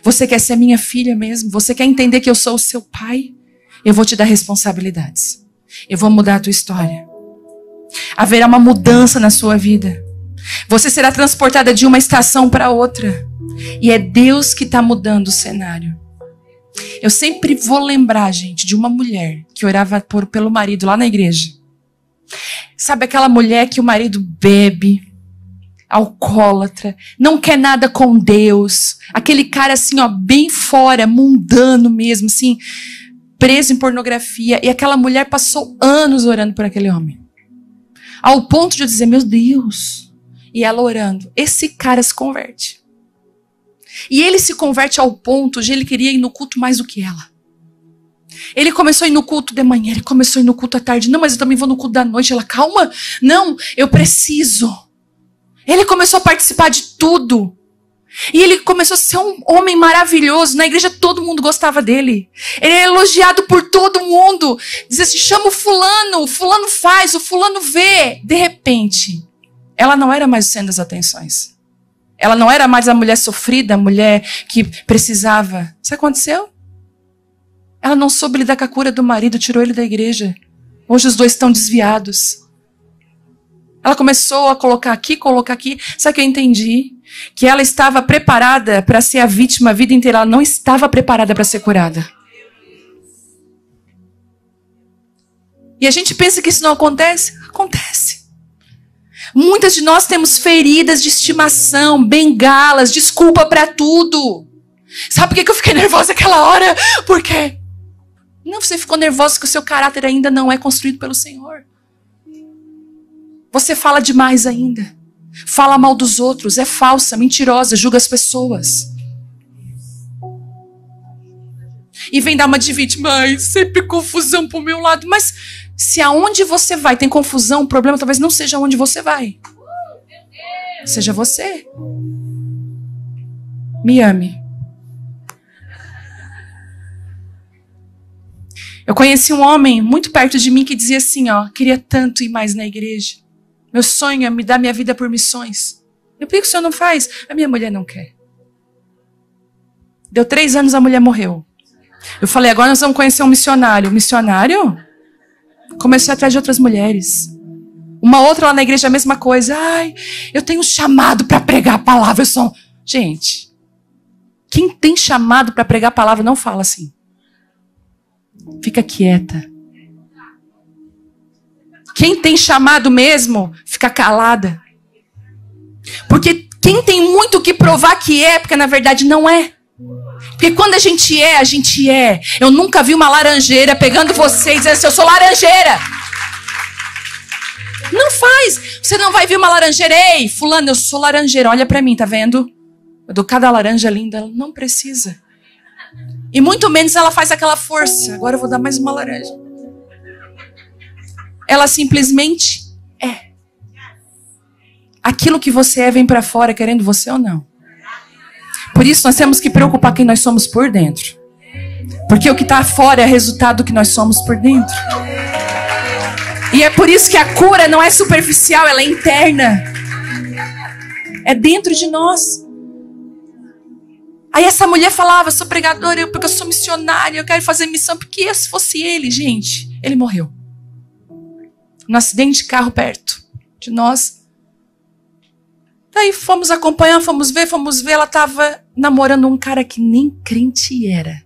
Você quer ser minha filha mesmo? Você quer entender que eu sou o seu pai? Eu vou te dar responsabilidades. Eu vou mudar a tua história. Haverá uma mudança na sua vida. Você será transportada de uma estação para outra. E é Deus que está mudando o cenário. Eu sempre vou lembrar, gente, de uma mulher que orava pelo marido lá na igreja. Sabe aquela mulher que o marido bebe, alcoólatra, não quer nada com Deus. Aquele cara assim, ó, bem fora, mundano mesmo, assim, preso em pornografia. E aquela mulher passou anos orando por aquele homem. Ao ponto de eu dizer, meu Deus. E ela orando. Esse cara se converte. E ele se converte ao ponto de ele queria ir no culto mais do que ela. Ele começou a ir no culto de manhã, ele começou a ir no culto à tarde. Não, mas eu também vou no culto da noite. Ela, calma. Não, eu preciso. Ele começou a participar de tudo. E ele começou a ser um homem maravilhoso. Na igreja todo mundo gostava dele. Ele é elogiado por todo mundo. Diz assim, chama o fulano faz, o fulano vê. De repente, ela não era mais o centro das atenções. Ela não era mais a mulher sofrida, a mulher que precisava. Sabe o que aconteceu? Ela não soube lidar com a cura do marido, tirou ele da igreja. Hoje os dois estão desviados. Ela começou a colocar aqui. Sabe o que eu entendi? Que ela estava preparada para ser a vítima a vida inteira. Ela não estava preparada para ser curada. E a gente pensa que isso não acontece? Acontece. Muitas de nós temos feridas de estimação, bengalas, desculpa para tudo. Sabe por que eu fiquei nervosa aquela hora? Por quê? Não, você ficou nervosa porque o seu caráter ainda não é construído pelo Senhor. Você fala demais ainda. Fala mal dos outros, é falsa, mentirosa, julga as pessoas. E vem dar uma de vítima, ai, sempre confusão pro meu lado. Mas se aonde você vai tem confusão, o problema talvez não seja onde você vai. Seja você. Me ame. Eu conheci um homem muito perto de mim que dizia assim, ó, queria tanto ir mais na igreja. Meu sonho é me dar minha vida por missões. Eu, por que o senhor não faz? A minha mulher não quer. Deu 3 anos, a mulher morreu. Eu falei, agora nós vamos conhecer um missionário. Missionário? Comecei atrás de outras mulheres. Uma outra lá na igreja, a mesma coisa. Ai, eu tenho um chamado para pregar a palavra. Gente, quem tem chamado para pregar a palavra não fala assim. Fica quieta. Quem tem chamado mesmo, fica calada. Porque quem tem muito o que provar que é, porque na verdade não é. Porque quando a gente é, a gente é. Eu nunca vi uma laranjeira pegando você e dizendo assim, eu sou laranjeira. Não faz. Você não vai ver uma laranjeira. Ei, fulano, eu sou laranjeira. Olha pra mim, tá vendo? Eu dou cada laranja linda. Ela não precisa. E muito menos ela faz aquela força. Agora eu vou dar mais uma laranja. Ela simplesmente é. Aquilo que você é vem pra fora querendo você ou não. Por isso nós temos que preocupar quem nós somos por dentro. Porque o que está fora é resultado do que nós somos por dentro. E é por isso que a cura não é superficial, ela é interna. É dentro de nós. Aí essa mulher falava, sou pregadora, porque eu sou missionária, eu quero fazer missão. Porque se fosse ele, gente, ele morreu. Num acidente de carro perto de nós. Daí fomos acompanhar, fomos ver. Ela estava namorando um cara que nem crente era.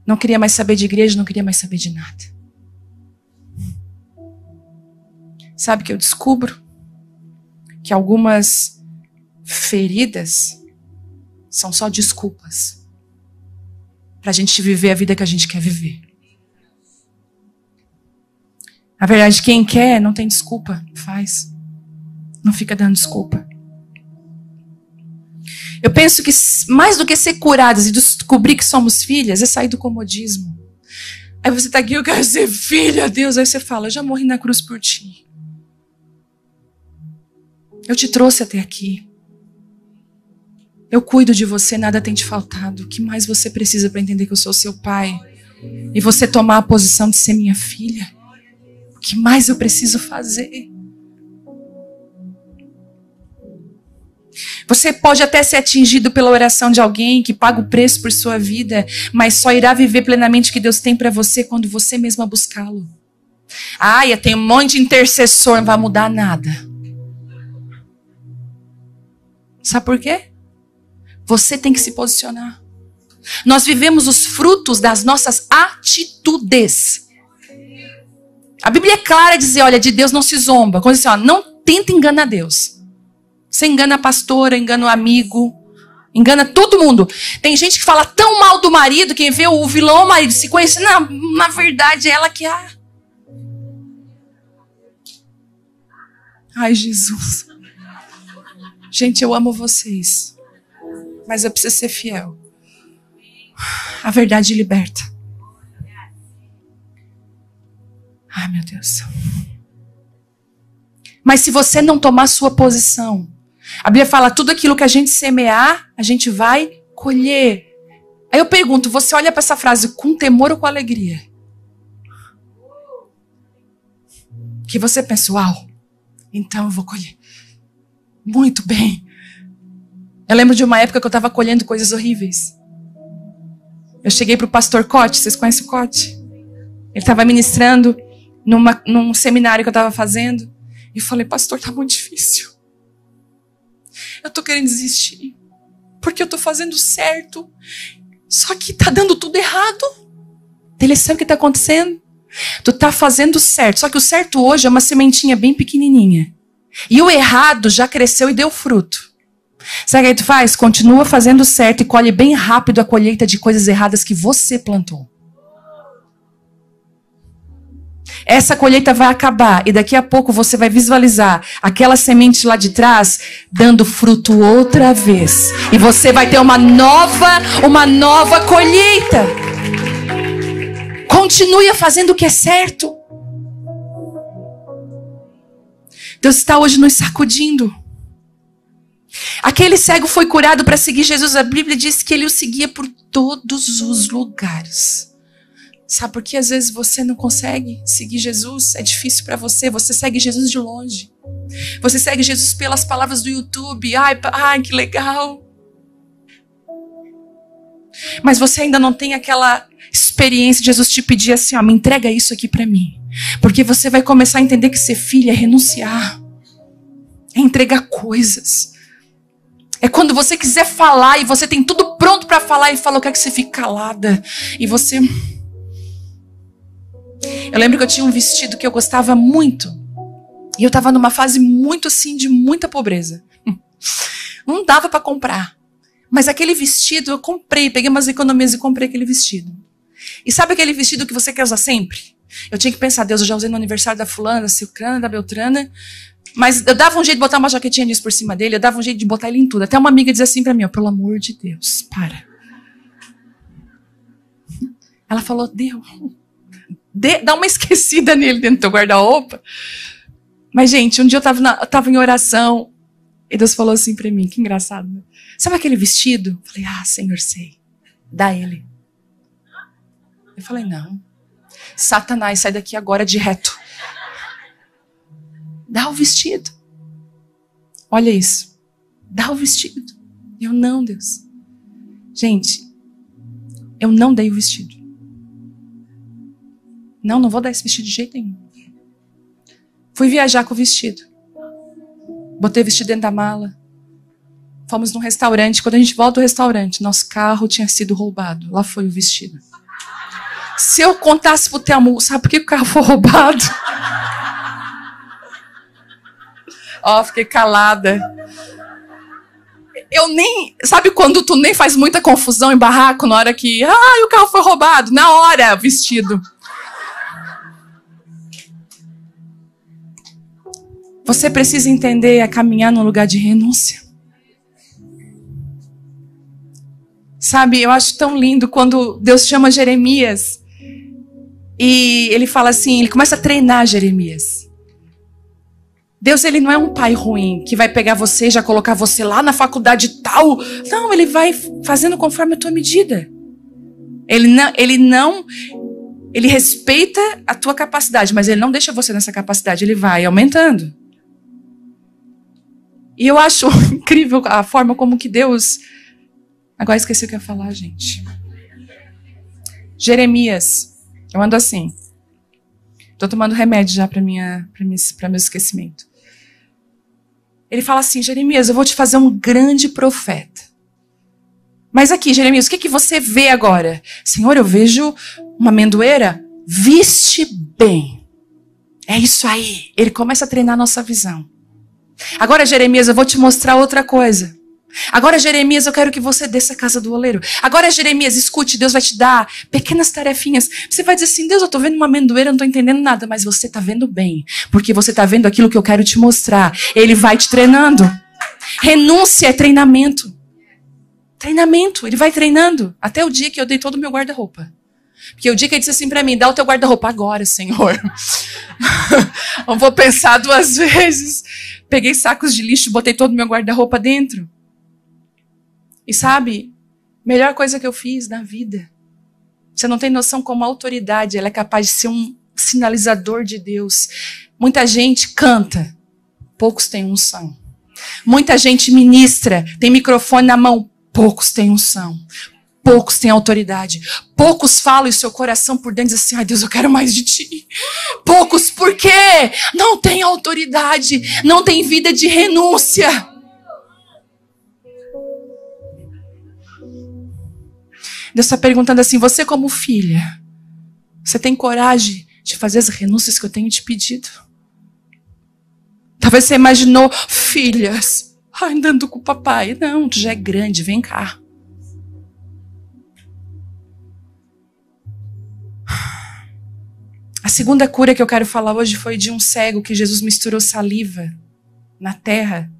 Não queria mais saber de igreja, não queria mais saber de nada. Sabe o que eu descubro? Que algumas feridas são só desculpas para a gente viver a vida que a gente quer viver. Na verdade, quem quer não tem desculpa, faz. Não fica dando desculpa. Eu penso que mais do que ser curadas e descobrir que somos filhas, é sair do comodismo. Aí você está aqui, eu quero ser filha, Deus. Aí você fala, eu já morri na cruz por ti. Eu te trouxe até aqui. Eu cuido de você, nada tem te faltado. O que mais você precisa para entender que eu sou seu pai? E você tomar a posição de ser minha filha? O que mais eu preciso fazer? Você pode até ser atingido pela oração de alguém que paga o preço por sua vida, mas só irá viver plenamente o que Deus tem para você quando você mesma buscá-lo. Ah, tem um monte de intercessor, não vai mudar nada. Sabe por quê? Você tem que se posicionar. Nós vivemos os frutos das nossas atitudes. A Bíblia é clara a dizer, olha, de Deus não se zomba. Quando diz assim, ó, não tenta enganar Deus. Você engana a pastora, engana o amigo, engana todo mundo. Tem gente que fala tão mal do marido, quem vê o vilão, o marido se conhece, na verdade é ela que é. Ai, Jesus. Gente, eu amo vocês, mas eu preciso ser fiel. A verdade liberta. Ai, meu Deus. Mas se você não tomar sua posição, a Bíblia fala, tudo aquilo que a gente semear, a gente vai colher. Aí eu pergunto, você olha para essa frase com temor ou com alegria? Que você pensa, uau, então eu vou colher. Muito bem. Eu lembro de uma época que eu estava colhendo coisas horríveis. Eu cheguei para o pastor Cote, vocês conhecem o Cote? Ele estava ministrando num seminário que eu estava fazendo. E falei, pastor, tá muito difícil. Eu tô querendo desistir. Porque eu tô fazendo certo. Só que tá dando tudo errado. Ele sabe o que tá acontecendo? Tu tá fazendo certo. Só que o certo hoje é uma sementinha bem pequenininha. E o errado já cresceu e deu fruto. Sabe o que tu faz? Continua fazendo certo e colhe bem rápido a colheita de coisas erradas que você plantou. Essa colheita vai acabar e daqui a pouco você vai visualizar aquela semente lá de trás dando fruto outra vez. E você vai ter uma nova colheita. Continue fazendo o que é certo. Deus está hoje nos sacudindo. Aquele cego foi curado para seguir Jesus. A Bíblia diz que ele o seguia por todos os lugares. Sabe por que às vezes você não consegue seguir Jesus? É difícil para você. Você segue Jesus de longe. Você segue Jesus pelas palavras do YouTube. Ai, que legal. Mas você ainda não tem aquela experiência de Jesus te pedir assim, ó, me entrega isso aqui para mim. Porque você vai começar a entender que ser filha é renunciar. É entregar coisas. É quando você quiser falar e você tem tudo pronto para falar e fala, eu quero que você fique calada. E você... Eu lembro que eu tinha um vestido que eu gostava muito. E eu estava numa fase muito assim, de muita pobreza. Não dava para comprar. Mas aquele vestido eu comprei, peguei umas economias e comprei aquele vestido. E sabe aquele vestido que você quer usar sempre? Eu tinha que pensar, Deus, eu já usei no aniversário da fulana, da ciclana, da beltrana. Mas eu dava um jeito de botar uma jaquetinha disso por cima dele, eu dava um jeito de botar ele em tudo. Até uma amiga dizia assim para mim, ó, pelo amor de Deus, para. Ela falou, Deus... Dá uma esquecida nele dentro do teu guarda-roupa. Mas, gente, um dia eu tava em oração e Deus falou assim pra mim, que engraçado, né? Sabe aquele vestido? Eu falei, Senhor, sei. Dá ele. Eu falei, não. Satanás, sai daqui agora direto. Dá o vestido. Olha isso. Dá o vestido. Eu não, Deus. Gente, eu não dei o vestido. Não vou dar esse vestido de jeito nenhum. Fui viajar com o vestido. Botei o vestido dentro da mala. Fomos num restaurante. Quando a gente volta do restaurante, nosso carro tinha sido roubado. Lá foi o vestido. Se eu contasse pro Telmo, sabe por que o carro foi roubado? Fiquei calada. Eu nem... Sabe quando tu nem faz muita confusão em barraco na hora que... o carro foi roubado. Na hora, o vestido. Você precisa entender a caminhar num lugar de renúncia. Sabe, eu acho tão lindo quando Deus chama Jeremias e ele fala assim, ele começa a treinar Jeremias. Deus, ele não é um pai ruim que vai pegar você e já colocar você lá na faculdade tal. Não, ele vai fazendo conforme a tua medida. Ele respeita a tua capacidade, mas ele não deixa você nessa capacidade, ele vai aumentando. E eu acho incrível a forma como que Deus... Agora esqueci o que eu ia falar, gente. Jeremias. Eu ando assim. Estou tomando remédio já para meu esquecimento. Ele fala assim, Jeremias, eu vou te fazer um grande profeta. Mas aqui, Jeremias, o que você vê agora? Senhor, eu vejo uma amendoeira. Viste bem. É isso aí. Ele começa a treinar a nossa visão. Agora, Jeremias, eu vou te mostrar outra coisa. Agora, Jeremias, eu quero que você desça a casa do oleiro. Agora, Jeremias, escute, Deus vai te dar pequenas tarefinhas. Você vai dizer assim, Deus, eu estou vendo uma amendoeira, eu não estou entendendo nada. Mas você está vendo bem, porque você está vendo aquilo que eu quero te mostrar. Ele vai te treinando. Renúncia é treinamento. Treinamento, ele vai treinando. Até o dia que eu dei todo o meu guarda-roupa. Porque o dia que ele disse assim para mim, dá o teu guarda-roupa agora, Senhor. Não vou pensar 2 vezes. Peguei sacos de lixo, botei todo o meu guarda-roupa dentro. E sabe, melhor coisa que eu fiz na vida. Você não tem noção como a autoridade, ela é capaz de ser um sinalizador de Deus. Muita gente canta, poucos têm unção. Muita gente ministra, tem microfone na mão, poucos têm unção. Poucos têm autoridade. Poucos falam e seu coração por dentro diz assim, ai Deus, eu quero mais de ti. Poucos, por quê? Não tem autoridade, não tem vida de renúncia. Deus está perguntando assim, você como filha, você tem coragem de fazer as renúncias que eu tenho te pedido? Talvez você imaginou, filhas, andando com o papai. Não, tu já é grande, vem cá. A segunda cura que eu quero falar hoje foi de um cego que Jesus misturou saliva na terra.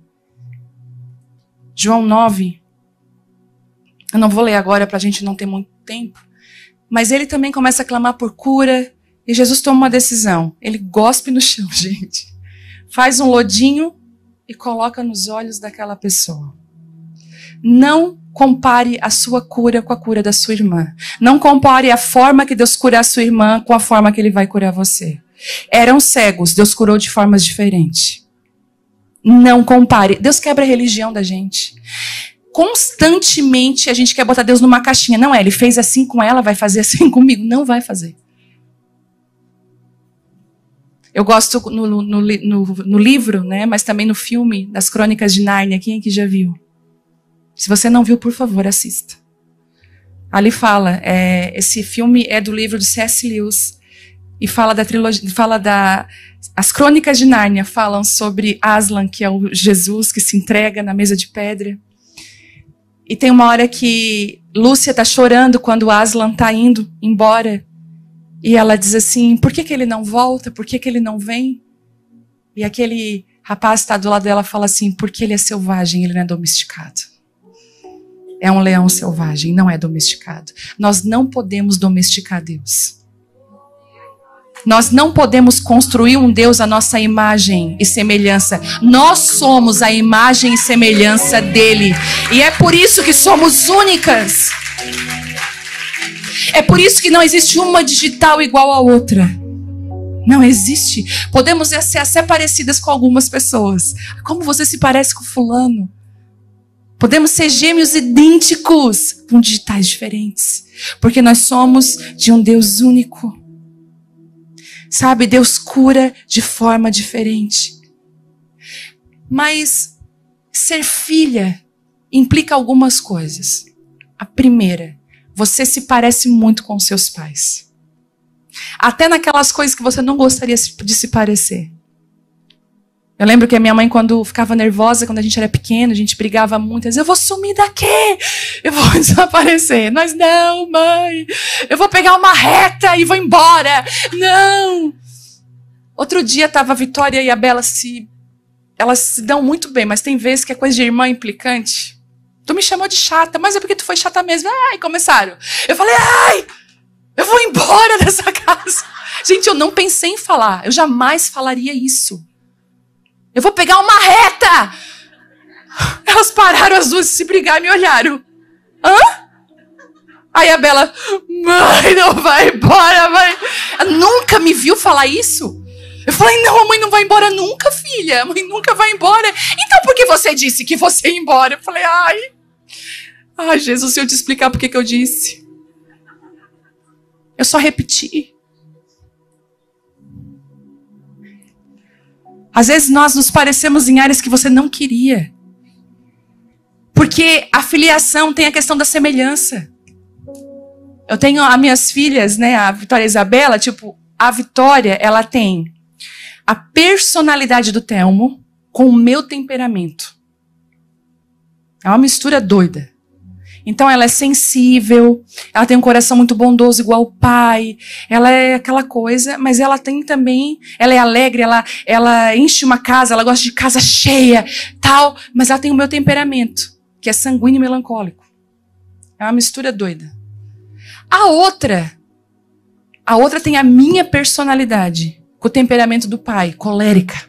João 9. Eu não vou ler agora para a gente não ter muito tempo. Mas ele também começa a clamar por cura. E Jesus toma uma decisão. Ele gospe no chão, gente. Faz um lodinho e coloca nos olhos daquela pessoa. Não compare a sua cura com a cura da sua irmã. Não compare a forma que Deus cura a sua irmã com a forma que Ele vai curar você. Eram cegos, Deus curou de formas diferentes. Não compare. Deus quebra a religião da gente. Constantemente a gente quer botar Deus numa caixinha. Não é, Ele fez assim com ela, vai fazer assim comigo. Não vai fazer. Eu gosto no livro, né, mas também no filme das Crônicas de Nárnia. Quem aqui já viu? Se você não viu, por favor, assista. Ali fala, esse filme é do livro de C.S. Lewis e fala da trilogia, as Crônicas de Nárnia falam sobre Aslan, que é o Jesus que se entrega na mesa de pedra. E tem uma hora que Lúcia está chorando quando Aslan está indo embora. E ela diz assim, por que ele não volta? Por que ele não vem? E aquele rapaz está do lado dela e fala assim, porque ele é selvagem, ele não é domesticado. É um leão selvagem, não é domesticado. Nós não podemos domesticar Deus. Nós não podemos construir um Deus à nossa imagem e semelhança. Nós somos a imagem e semelhança dele. E é por isso que somos únicas. É por isso que não existe uma digital igual à outra. Não existe. Podemos ser até parecidas com algumas pessoas. Como você se parece com fulano? Podemos ser gêmeos idênticos com digitais diferentes. Porque nós somos de um Deus único. Sabe, Deus cura de forma diferente. Mas ser filha implica algumas coisas. A primeira, você se parece muito com seus pais. Até naquelas coisas que você não gostaria de se parecer. Eu lembro que a minha mãe, quando ficava nervosa, quando a gente era pequeno, a gente brigava muito. Ela dizia, eu vou sumir daqui, eu vou desaparecer. Nós, não, mãe, eu vou pegar uma reta e vou embora. Não. Outro dia estava a Vitória e a Bela, elas se dão muito bem, mas tem vezes que é coisa de irmã implicante. Tu me chamou de chata, mas é porque tu foi chata mesmo. Ai, começaram. Eu falei, ai, eu vou embora dessa casa. Gente, eu não pensei em falar. Eu jamais falaria isso. Eu vou pegar uma reta. Elas pararam as duas, se brigar e me olharam. Hã? Aí a Bela, mãe, não vai embora, mãe. Ela nunca me viu falar isso. Eu falei, não, a mãe não vai embora nunca, filha. A mãe nunca vai embora. Então por que você disse que você ia embora? Eu falei, ai, Jesus, se eu te explicar por que eu disse. Eu só repeti. Às vezes nós nos parecemos em áreas que você não queria. Porque a filiação tem a questão da semelhança. Eu tenho as minhas filhas, né, a Vitória e a Isabela, tipo, a Vitória, ela tem a personalidade do Telmo com o meu temperamento. É uma mistura doida. Então ela é sensível, ela tem um coração muito bondoso igual o pai, ela é aquela coisa, mas ela tem também, ela é alegre, ela enche uma casa, ela gosta de casa cheia, tal, mas ela tem o meu temperamento, que é sanguíneo e melancólico. É uma mistura doida. A outra tem a minha personalidade, com o temperamento do pai, colérica.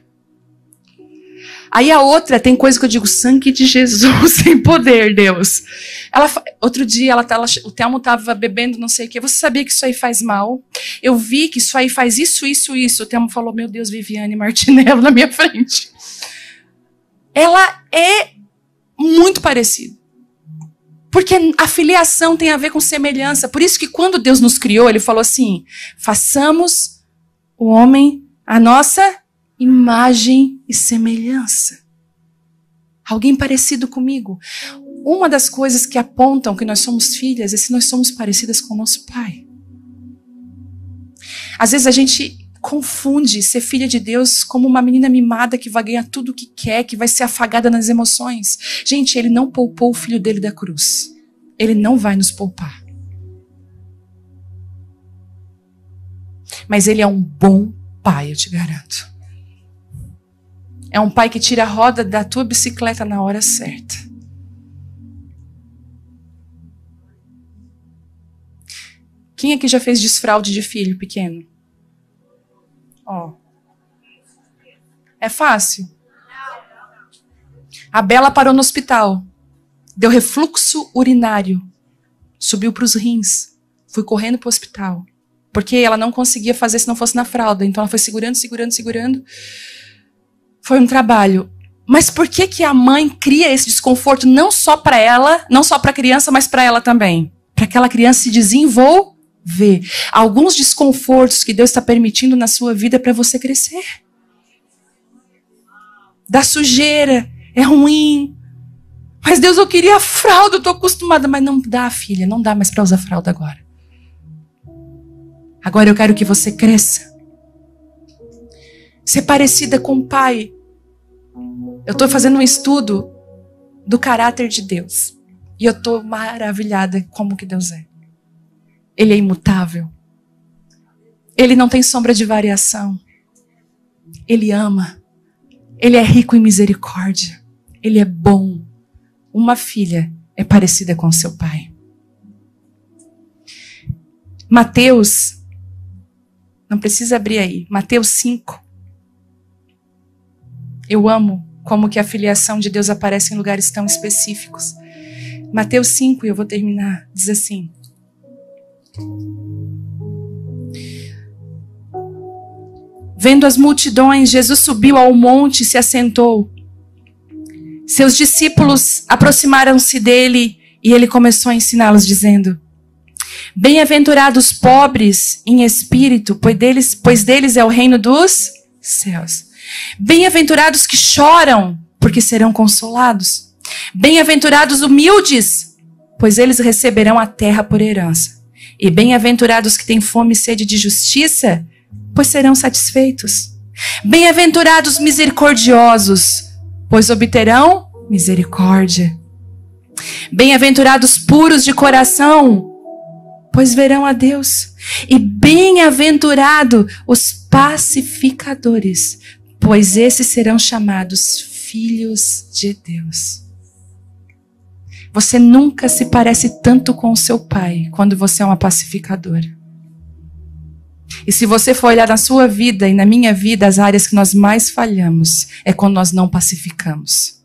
Aí a outra tem coisa que eu digo, sangue de Jesus, sem poder, Deus. Outro dia, o Telmo estava bebendo não sei o quê. Você sabia que isso aí faz mal? Eu vi que isso aí faz isso. O Telmo falou, meu Deus, Viviane Martinello na minha frente. Ela é muito parecida. Porque a filiação tem a ver com semelhança. Por isso que quando Deus nos criou, Ele falou assim, façamos o homem a nossa imagem e semelhança. Alguém parecido comigo. Uma das coisas que apontam que nós somos filhas é se nós somos parecidas com o nosso pai. Às vezes a gente confunde ser filha de Deus como uma menina mimada que vai ganhar tudo o que quer, que vai ser afagada nas emoções. Gente, Ele não poupou o filho dele da cruz. Ele não vai nos poupar. Mas Ele é um bom pai, eu te garanto. É um pai que tira a roda da tua bicicleta na hora certa. Quem aqui já fez desfraude de filho pequeno? Ó. É fácil? A Bela parou no hospital. Deu refluxo urinário. Subiu para os rins. Fui correndo para o hospital. Porque ela não conseguia fazer se não fosse na fralda. Então ela foi segurando. Foi um trabalho. Mas por que a mãe cria esse desconforto não só para ela, não só para a criança, mas para ela também? Para aquela criança se desenvolver. Alguns desconfortos que Deus está permitindo na sua vida é para você crescer. Da sujeira, é ruim. Mas Deus, eu queria fralda, eu estou acostumada. Mas não dá, filha, não dá mais para usar fralda agora. Agora eu quero que você cresça. Ser parecida com o pai. Eu estou fazendo um estudo do caráter de Deus. E eu estou maravilhada como que Deus é. Ele é imutável. Ele não tem sombra de variação. Ele ama. Ele é rico em misericórdia. Ele é bom. Uma filha é parecida com seu pai. Mateus, não precisa abrir aí, Mateus 5. Eu amo como que a filiação de Deus aparece em lugares tão específicos. Mateus 5, e eu vou terminar, diz assim. Vendo as multidões, Jesus subiu ao monte e se assentou. Seus discípulos aproximaram-se dele e ele começou a ensiná-los, dizendo: bem-aventurados pobres em espírito, pois deles é o reino dos céus. Bem-aventurados que choram, porque serão consolados. Bem-aventurados humildes, pois eles receberão a terra por herança. E bem-aventurados que têm fome e sede de justiça, pois serão satisfeitos. Bem-aventurados misericordiosos, pois obterão misericórdia. Bem-aventurados puros de coração, pois verão a Deus. E bem-aventurados os pacificadores, pois esses serão chamados filhos de Deus. Você nunca se parece tanto com o seu pai quando você é uma pacificadora. E se você for olhar na sua vida e na minha vida, as áreas que nós mais falhamos é quando nós não pacificamos.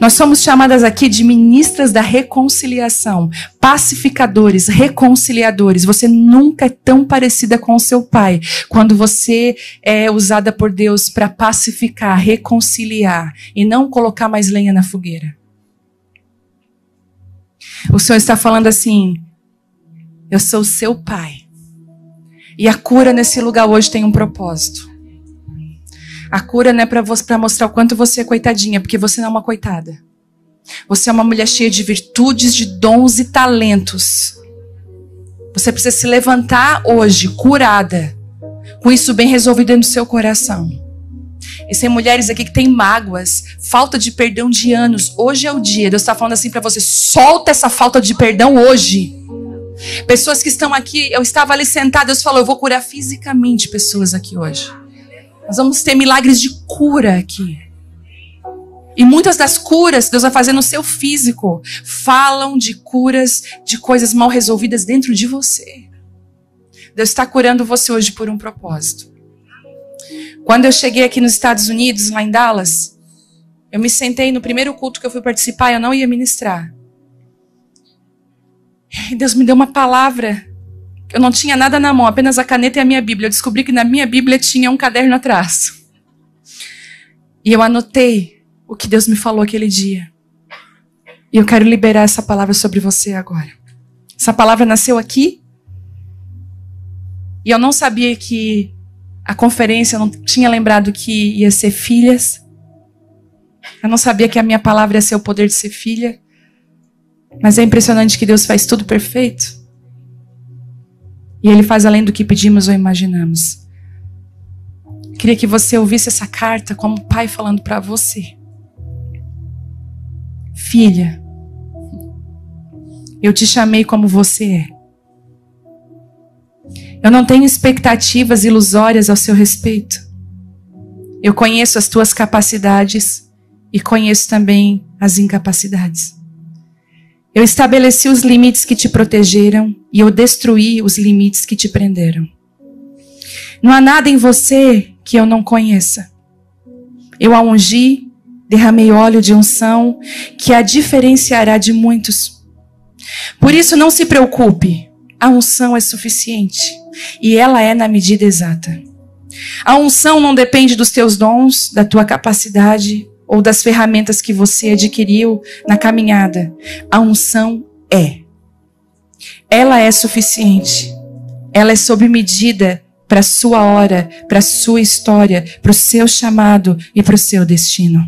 Nós somos chamadas aqui de ministras da reconciliação, pacificadores, reconciliadores. Você nunca é tão parecida com o seu pai quando você é usada por Deus para pacificar, reconciliar e não colocar mais lenha na fogueira. O Senhor está falando assim: eu sou o seu pai. E a cura nesse lugar hoje tem um propósito. A cura não é para mostrar o quanto você é coitadinha, porque você não é uma coitada. Você é uma mulher cheia de virtudes, de dons e talentos. Você precisa se levantar hoje, curada, com isso bem resolvido no seu coração. E tem mulheres aqui que têm mágoas, falta de perdão de anos. Hoje é o dia. Deus está falando assim para você: solta essa falta de perdão hoje. Pessoas que estão aqui, eu estava ali sentada, Deus falou: eu vou curar fisicamente pessoas aqui hoje. Nós vamos ter milagres de cura aqui. E muitas das curas Deus vai fazer no seu físico falam de curas de coisas mal resolvidas dentro de você. Deus está curando você hoje por um propósito. Quando eu cheguei aqui nos Estados Unidos, lá em Dallas, eu me sentei no primeiro culto que eu fui participar, eu não ia ministrar. E Deus me deu uma palavra. Eu não tinha nada na mão, apenas a caneta e a minha Bíblia. Eu descobri que na minha Bíblia tinha um caderno atrás. E eu anotei o que Deus me falou aquele dia. E eu quero liberar essa palavra sobre você agora. Essa palavra nasceu aqui. E eu não sabia que a conferência, eu não tinha lembrado que ia ser filhas. Eu não sabia que a minha palavra ia ser o poder de ser filha. Mas é impressionante que Deus faz tudo perfeito. E Ele faz além do que pedimos ou imaginamos. Queria que você ouvisse essa carta como o Pai falando para você. Filha, eu te chamei como você é. Eu não tenho expectativas ilusórias ao seu respeito. Eu conheço as tuas capacidades e conheço também as incapacidades. Eu estabeleci os limites que te protegeram e eu destruí os limites que te prenderam. Não há nada em você que eu não conheça. Eu a ungi, derramei óleo de unção que a diferenciará de muitos. Por isso não se preocupe, a unção é suficiente e ela é na medida exata. A unção não depende dos teus dons, da tua capacidade ou das ferramentas que você adquiriu na caminhada. A unção é. Ela é suficiente. Ela é sob medida para a sua hora, para a sua história, para o seu chamado e para o seu destino.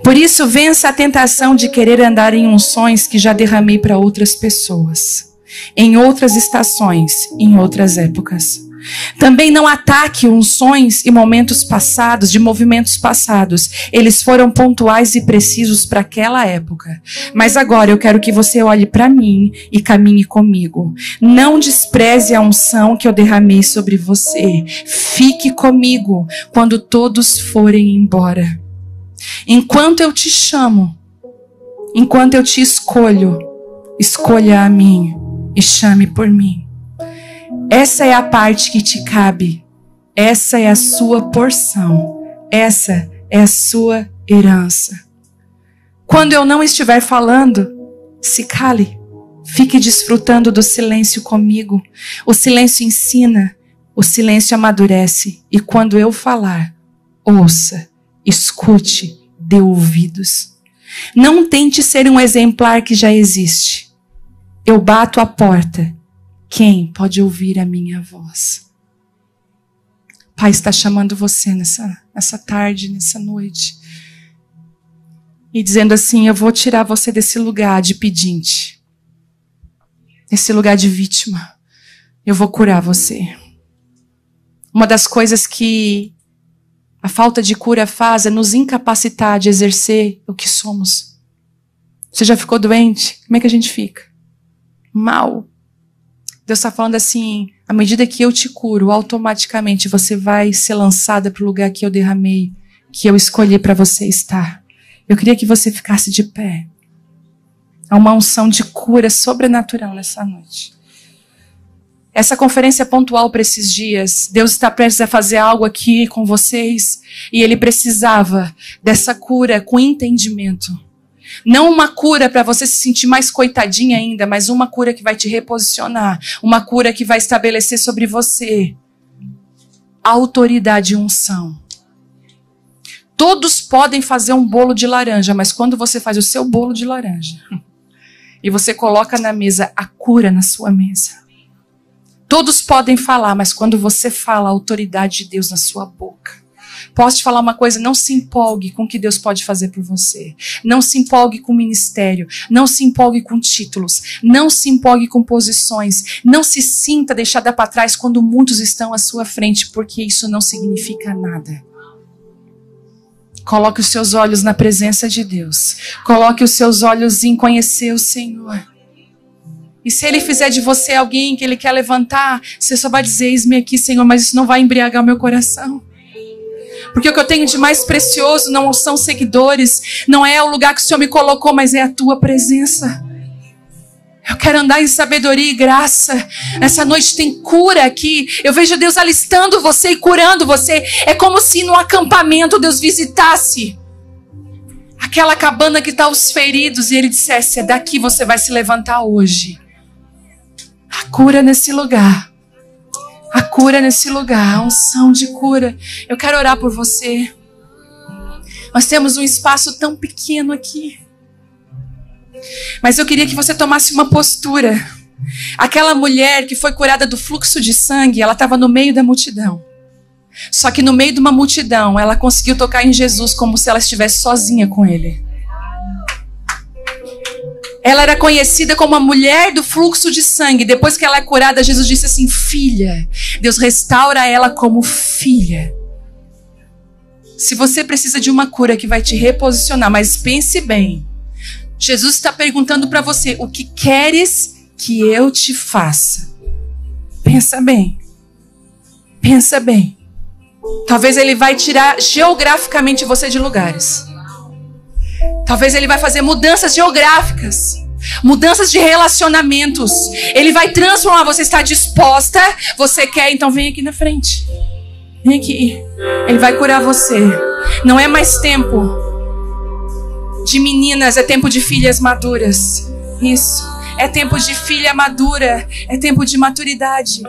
Por isso, vença a tentação de querer andar em unções que já derramei para outras pessoas, em outras estações, em outras épocas. Também não ataque unções e momentos passados, de movimentos passados. Eles foram pontuais e precisos para aquela época. Mas agora eu quero que você olhe para mim e caminhe comigo. Não despreze a unção que eu derramei sobre você. Fique comigo quando todos forem embora. Enquanto eu te chamo, enquanto eu te escolho, escolha a mim e chame por mim. Essa é a parte que te cabe. Essa é a sua porção. Essa é a sua herança. Quando eu não estiver falando, se cale. Fique desfrutando do silêncio comigo. O silêncio ensina, o silêncio amadurece. E quando eu falar, ouça, escute, dê ouvidos. Não tente ser um exemplar que já existe. Eu bato a porta. Quem pode ouvir a minha voz? Pai está chamando você nessa tarde, nessa noite. E dizendo assim: eu vou tirar você desse lugar de pedinte. Desse lugar de vítima. Eu vou curar você. Uma das coisas que a falta de cura faz é nos incapacitar de exercer o que somos. Você já ficou doente? Como é que a gente fica? Mal. Deus está falando assim: à medida que eu te curo, automaticamente você vai ser lançada para o lugar que eu derramei, que eu escolhi para você estar. Eu queria que você ficasse de pé. Há uma unção de cura sobrenatural nessa noite. Essa conferência é pontual para esses dias. Deus está prestes a fazer algo aqui com vocês. E Ele precisava dessa cura com entendimento. Não uma cura para você se sentir mais coitadinha ainda, mas uma cura que vai te reposicionar. Uma cura que vai estabelecer sobre você autoridade e unção. Todos podem fazer um bolo de laranja, mas quando você faz o seu bolo de laranja e você coloca na mesa a cura na sua mesa. Todos podem falar, mas quando você fala a autoridade de Deus na sua boca. Posso te falar uma coisa? Não se empolgue com o que Deus pode fazer por você. Não se empolgue com o ministério. Não se empolgue com títulos. Não se empolgue com posições. Não se sinta deixada para trás quando muitos estão à sua frente, porque isso não significa nada. Coloque os seus olhos na presença de Deus. Coloque os seus olhos em conhecer o Senhor. E se Ele fizer de você alguém que Ele quer levantar, você só vai dizer, eis-me aqui, Senhor, mas isso não vai embriagar o meu coração. Porque o que eu tenho de mais precioso não são seguidores, não é o lugar que o Senhor me colocou, mas é a tua presença. Eu quero andar em sabedoria e graça. Essa noite tem cura aqui. Eu vejo Deus alistando você e curando você. É como se no acampamento Deus visitasse aquela cabana que está os feridos e Ele dissesse, é daqui você vai se levantar hoje. A cura nesse lugar. A cura nesse lugar. A unção de cura. Eu quero orar por você. Nós temos um espaço tão pequeno aqui. Mas eu queria que você tomasse uma postura. Aquela mulher que foi curada do fluxo de sangue, ela estava no meio da multidão. Só que no meio de uma multidão, ela conseguiu tocar em Jesus como se ela estivesse sozinha com Ele. Ela era conhecida como a mulher do fluxo de sangue. Depois que ela é curada, Jesus disse assim, filha. Deus restaura ela como filha. Se você precisa de uma cura que vai te reposicionar, mas pense bem. Jesus está perguntando para você, o que queres que eu te faça? Pensa bem. Pensa bem. Talvez Ele vai tirar geograficamente você de lugares. Talvez Ele vai fazer mudanças geográficas. Mudanças de relacionamentos. Ele vai transformar. Você está disposta? Você quer? Então vem aqui na frente. Vem aqui. Ele vai curar você. Não é mais tempo de meninas, é tempo de filhas maduras. Isso. É tempo de filha madura. É tempo de maturidade.